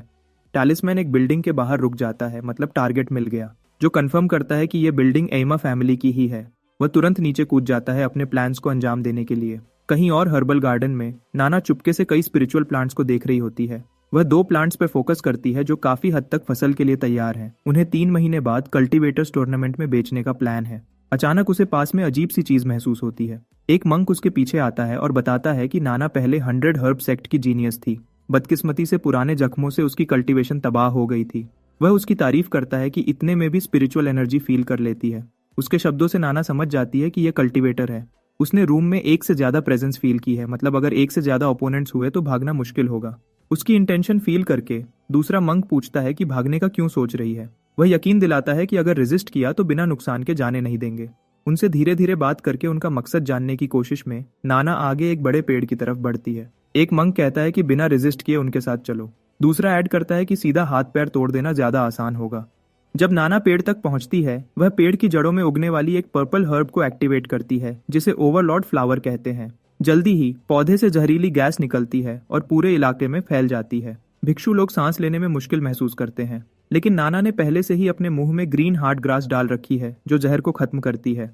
टैलिस्मैन एक बिल्डिंग के बाहर रुक जाता है, मतलब टारगेट मिल गया, जो कंफर्म करता है कि यह बिल्डिंग आइमा फैमिली की ही है। वह तुरंत नीचे कूद जाता है अपने प्लान्स को अंजाम देने के लिए। कहीं और हर्बल गार्डन में नाना चुपके से कई स्पिरिचुअल प्लांट्स को देख रही होती है। वह 2 प्लांट्स पर फोकस करती है जो काफी हद तक फसल के लिए तैयार हैं। उन्हें 3 महीने बाद कल्टीवेटर्स टूर्नामेंट में बेचने का प्लान है। अचानक उसे पास में अजीब सी चीज महसूस होती है। एक मंक उसके पीछे आता है और बताता है कि नाना पहले 100 हर्ब सेक्ट की जीनियस थी। बदकिस्मती से पुराने जख्मों से उसकी कल्टीवेशन तबाह हो गई थी। वह उसकी तारीफ करता है कि इतने में भी स्पिरिचुअल एनर्जी फील कर लेती है। उसके शब्दों से नाना समझ जाती है कि यह कल्टीवेटर है। उसने रूम में एक से ज्यादा प्रेजेंस फील की है, मतलब अगर एक से ज्यादा ओपोनेंट्स हुए तो भागना मुश्किल होगा। उसकी इंटेंशन फील करके दूसरा मंक पूछता है कि भागने का क्यों सोच रही है। वह यकीन दिलाता है कि अगर रेजिस्ट किया तो बिना नुकसान के जाने नहीं देंगे। उनसे धीरे धीरे बात करके उनका मकसद जानने की कोशिश में नाना आगे एक बड़े पेड़ की तरफ बढ़ती है। एक मंक कहता है कि बिना रेजिस्ट किए उनके साथ चलो। दूसरा ऐड करता है कि सीधा हाथ पैर तोड़ देना ज्यादा आसान होगा। जब नाना पेड़ तक पहुंचती है, वह पेड़ की जड़ों में उगने वाली एक पर्पल हर्ब को एक्टिवेट करती है, जिसे ओवरलॉर्ड फ्लावर कहते हैं। जल्दी ही पौधे से जहरीली गैस निकलती है और पूरे इलाके में फैल जाती है। भिक्षु लोग सांस लेने में मुश्किल महसूस करते हैं, लेकिन नाना ने पहले से ही अपने मुंह में ग्रीन हार्ट ग्रास डाल रखी है, जो जहर को खत्म करती है।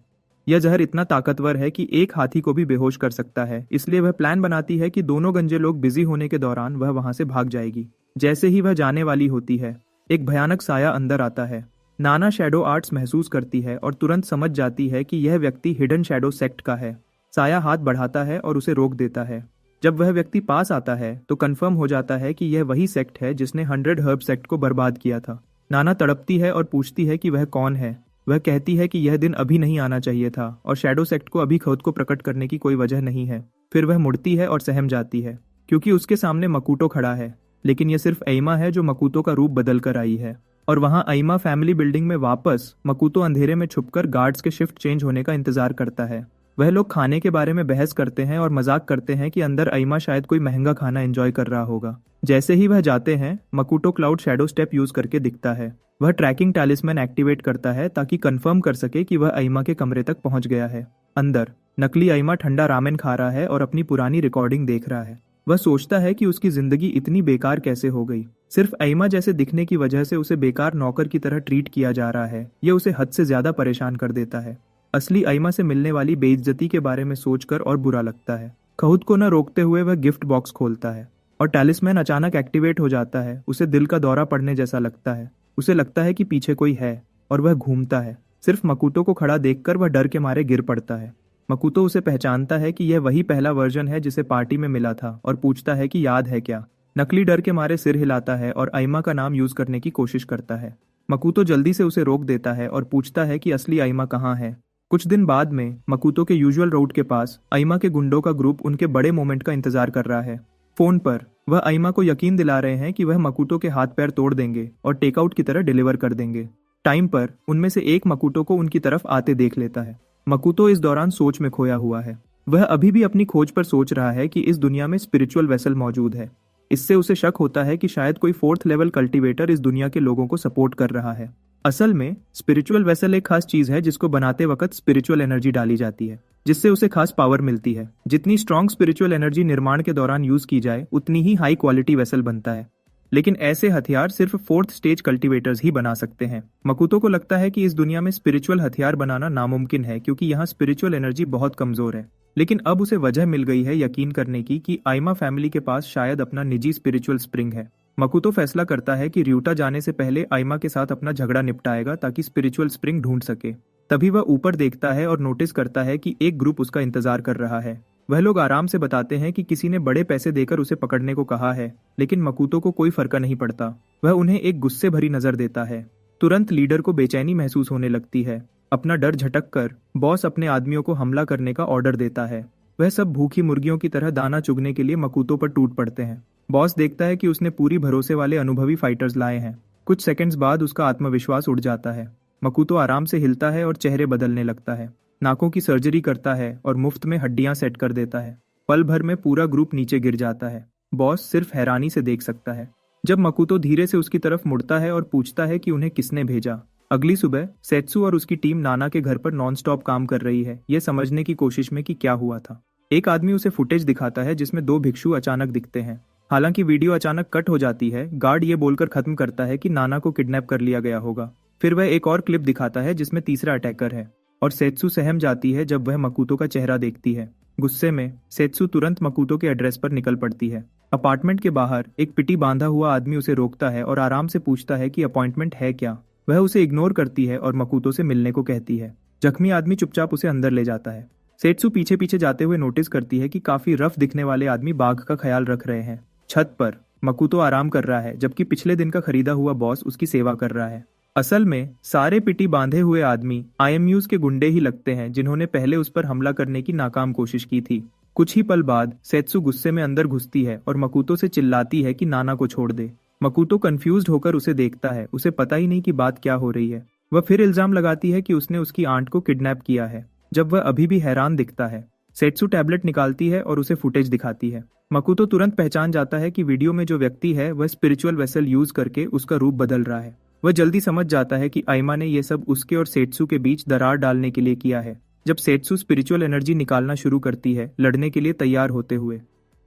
यह जहर इतना ताकतवर है कि एक हाथी को भी बेहोश कर सकता है, इसलिए वह प्लान बनाती है कि दोनों गंजे लोग बिजी होने के दौरान वह वहां से भाग जाएगी। जैसे ही वह जाने वाली होती है, एक भयानक साया अंदर आता है। नाना शैडो आर्ट्स महसूस करती है और तुरंत समझ जाती है कि यह व्यक्ति हिडन शैडो सेक्ट का है। साया हाथ बढ़ाता है और उसे रोक देता है। जब वह व्यक्ति पास आता है तो कंफर्म हो जाता है कि यह वही सेक्ट है जिसने 100 हर्ब सेक्ट को बर्बाद किया था। नाना तड़पती है और पूछती है कि वह कौन है। वह कहती है कि यह दिन अभी नहीं आना चाहिए था और शैडो सेक्ट को अभी खुद को प्रकट करने की कोई वजह नहीं है। फिर वह मुड़ती है और सहम जाती है, क्योंकि उसके सामने मकुतो खड़ा है, लेकिन यह सिर्फ आइमा है जो मकुतो का रूप बदल कर आई है। और वहां आइमा फैमिली बिल्डिंग में वापस मकूतो अंधेरे में छुपकर गार्ड्स के शिफ्ट चेंज होने का इंतजार करता है। वह लोग खाने के बारे में बहस करते हैं और मजाक करते हैं कि अंदर आइमा शायद कोई महंगा खाना एंजॉय कर रहा होगा। जैसे ही वह जाते हैं, मकूटो क्लाउड शैडो स्टेप यूज करके दिखता है। वह ट्रैकिंग टैलिस्मैन एक्टिवेट करता है ताकि कंफर्म कर सके कि वह आइमा के कमरे तक पहुंच गया है। अंदर नकली आइमा ठंडा रामेन खा रहा है और अपनी पुरानी रिकॉर्डिंग देख रहा है। वह सोचता है कि उसकी जिंदगी इतनी बेकार कैसे हो गई। सिर्फ आइमा जैसे दिखने की वजह से उसे बेकार नौकर की तरह ट्रीट किया जा रहा है। यह उसे हद से ज्यादा परेशान कर देता है। असली आइमा से मिलने वाली बेइज्जती के बारे में सोचकर और बुरा लगता है। खुद को न रोकते हुए वह गिफ्ट बॉक्स खोलता है और टैलिस्मैन अचानक एक्टिवेट हो जाता है। उसे दिल का दौरा पड़ने जैसा लगता है। उसे लगता है कि पीछे कोई है और वह घूमता है। सिर्फ मकूतो को खड़ा देखकर वह डर के मारे गिर पड़ता है। मकूतो उसे पहचानता है कि यह वही पहला वर्जन है जिसे पार्टी में मिला था और पूछता है कि याद है क्या। नकली डर के मारे सिर हिलाता है और आइमा का नाम यूज करने की कोशिश करता है। मकूतो जल्दी से उसे रोक देता है और पूछता है कि असली आइमा कहाँ है। कुछ दिन बाद में मकूतो के यूजुअल रूट के पास आइमा के गुंडों का ग्रुप उनके बड़े मोमेंट का इंतजार कर रहा है। फोन पर वह आइमा को यकीन दिला रहे हैं कि वह मकूतो के हाथ पैर तोड़ देंगे और टेकआउट की तरह डिलीवर कर देंगे। टाइम पर उनमें से एक मकूतो को उनकी तरफ आते देख लेता है। मकूतो इस दौरान सोच में खोया हुआ है। वह अभी भी अपनी खोज पर सोच रहा है कि इस दुनिया में स्पिरिचुअल वेसल मौजूद है। इससे उसे शक होता है कि शायद कोई 4th लेवल कल्टीवेटर इस दुनिया के लोगों को सपोर्ट कर रहा है। असल में स्पिरिचुअल वेसल एक खास चीज है जिसको बनाते वक्त स्पिरिचुअल एनर्जी डाली जाती है, जिससे उसे खास पावर मिलती है। जितनी स्ट्रॉन्ग स्पिरिचुअल एनर्जी निर्माण के दौरान यूज की जाए, उतनी ही हाई क्वालिटी वेसल बनता है। लेकिन ऐसे हथियार सिर्फ 4th स्टेज कल्टीवेटर्स ही बना सकते हैं। मकूतो को लगता है कि इस दुनिया में स्पिरिचुअल हथियार बनाना नामुमकिन है क्योंकि यहाँ स्पिरिचुअल एनर्जी बहुत कमजोर है। लेकिन अब उसे वजह मिल गई है यकीन करने की कि आइमा फैमिली के पास शायद अपना निजी स्पिरिचुअल स्प्रिंग है। मकूतो फैसला करता है कि ryuta जाने से पहले आइमा के साथ अपना झगड़ा निपटाएगा ताकि स्पिरिचुअल स्प्रिंग ढूंढ सके। तभी वह ऊपर देखता है और नोटिस करता है कि एक ग्रुप उसका इंतजार कर रहा है। वह लोग आराम से बताते हैं कि किसी ने बड़े पैसे देकर उसे पकड़ने को कहा है, लेकिन मकूतो को कोई फर्क नहीं पड़ता। वह उन्हें एक गुस्से भरी नजर देता है। तुरंत लीडर को बेचैनी महसूस होने लगती है। अपना डर झटक कर बॉस अपने आदमियों को हमला करने का ऑर्डर देता है। वह सब भूखी मुर्गियों की तरह दाना चुगने के लिए मकूतो पर टूट पड़ते हैं। बॉस देखता है कि उसने पूरी भरोसे वाले अनुभवी फाइटर्स लाए हैं। कुछ सेकंड्स बाद उसका आत्मविश्वास उड़ जाता है। मकूतो आराम से हिलता है और चेहरे बदलने लगता है। नाकों की सर्जरी करता है और मुफ्त में हड्डियां सेट कर देता है। पल भर में पूरा ग्रुप नीचे गिर जाता है। बॉस सिर्फ हैरानी से देख सकता है। जब मकूतो धीरे से उसकी तरफ मुड़ता है और पूछता है कि उन्हें किसने भेजा। अगली सुबह सेत्सु और उसकी टीम नाना के घर पर नॉन स्टॉप काम कर रही है, यह समझने की कोशिश में कि क्या हुआ था। एक आदमी उसे फुटेज दिखाता है जिसमें 2 भिक्षु अचानक दिखते हैं। हालांकि वीडियो अचानक कट हो जाती है। गार्ड ये बोलकर खत्म करता है कि नाना को किडनैप कर लिया गया होगा। फिर वह एक और क्लिप दिखाता है जिसमें तीसरा अटैकर है और सेत्सु सहम जाती है जब वह मकूतो का चेहरा देखती है। गुस्से में सेत्सु तुरंत मकूतो के एड्रेस पर निकल पड़ती है। अपार्टमेंट के बाहर एक पिटी बांधा हुआ आदमी उसे रोकता है और आराम से पूछता है कि अपॉइंटमेंट है क्या। वह उसे इग्नोर करती है और मकूतो से मिलने को कहती है। जख्मी आदमी चुपचाप उसे अंदर ले जाता है। सेत्सु पीछे पीछे जाते हुए नोटिस करती है कि काफी रफ दिखने वाले आदमी बाघ का ख्याल रख रहे हैं। छत पर मकूतो आराम कर रहा है जबकि पिछले दिन का खरीदा हुआ बॉस उसकी सेवा कर रहा है। असल में सारे पिटी बांधे हुए आदमी IMUs के गुंडे ही लगते हैं जिन्होंने पहले उस पर हमला करने की नाकाम कोशिश की थी। कुछ ही पल बाद सेत्सु गुस्से में अंदर घुसती है और मकूतो से चिल्लाती है कि नाना को छोड़ दे। मकूतो कंफ्यूज्ड होकर उसे देखता है। उसे पता ही नहीं कि बात क्या हो रही है। वह फिर इल्जाम लगाती है कि उसने उसकी आंट को किडनैप किया है, जब वह अभी भी हैरान दिखता है। सेत्सु टैबलेट निकालती है और उसे फुटेज दिखाती है। मकूतो तुरंत पहचान जाता है कि वीडियो में जो व्यक्ति है वह स्पिरिचुअल वेसल यूज करके उसका रूप बदल रहा है। वह जल्दी समझ जाता है कि आइमा ने यह सब उसके और सेत्सु के बीच दरार डालने के लिए किया है। जब सेत्सु स्पिरिचुअल एनर्जी निकालना शुरू करती है, लड़ने के लिए तैयार होते हुए,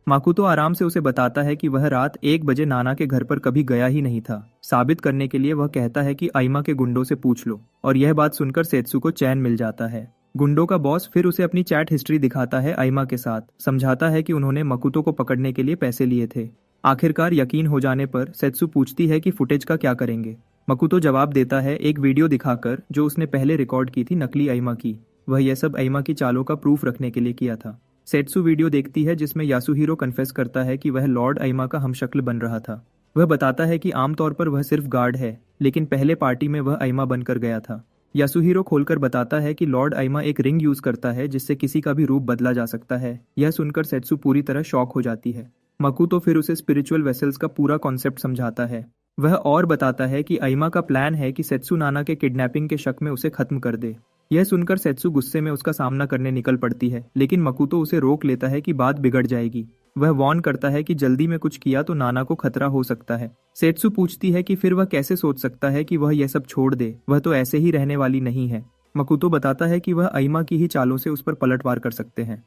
मकूतो आराम से उसे बताता है कि वह रात 1 बजे नाना के घर पर कभी गया ही नहीं था। साबित करने के लिए वह कहता है कि आइमा के गुंडों से पूछ लो, और यह बात सुनकर सेत्सु को चैन मिल जाता है। गुंडों का बॉस फिर उसे अपनी चैट हिस्ट्री दिखाता है आइमा के साथ, समझाता है कि उन्होंने मकूतो को पकड़ने के लिए पैसे लिए थे। आखिरकार यकीन हो जाने पर सेत्सु पूछती है कि फुटेज का क्या करेंगे। मकूतो जवाब देता है एक वीडियो दिखाकर जो उसने पहले रिकॉर्ड की थी नकली आइमा की। वह यह सब आइमा की चालों का प्रूफ रखने के लिए किया था। सेत्सु वीडियो देखती है जिसमें यासुहिरो कन्फेस करता है कि वह लॉर्ड आइमा का हमशक्ल बन रहा था। वह बताता है कि आमतौर पर वह सिर्फ गार्ड है, लेकिन पहले पार्टी में वह आइमा बनकर गया था। यासुहिरो खोलकर बताता है कि लॉर्ड आइमा एक रिंग यूज करता है जिससे किसी का भी रूप बदला जा सकता है। यह सुनकर सेत्सु पूरी तरह शॉक हो जाती है। मकूतो फिर उसे स्पिरिचुअल वेसल्स का पूरा कॉन्सेप्ट समझाता है। वह और बताता है कि आइमा का प्लान है कि सेत्सु नाना के किडनैपिंग के शक में उसे खत्म कर दे। यह सुनकर सेत्सु गुस्से में उसका सामना करने निकल पड़ती है, लेकिन मकुतो उसे रोक लेता है कि बात बिगड़ जाएगी। वह वार्न करता है कि जल्दी में कुछ किया तो नाना को खतरा हो सकता है। सेत्सु पूछती है कि फिर वह कैसे सोच सकता है कि वह यह सब छोड़ दे, वह तो ऐसे ही रहने वाली नहीं है। मकुतो बताता है कि वह आइमा की ही चालों से उस पर पलटवार कर सकते हैं।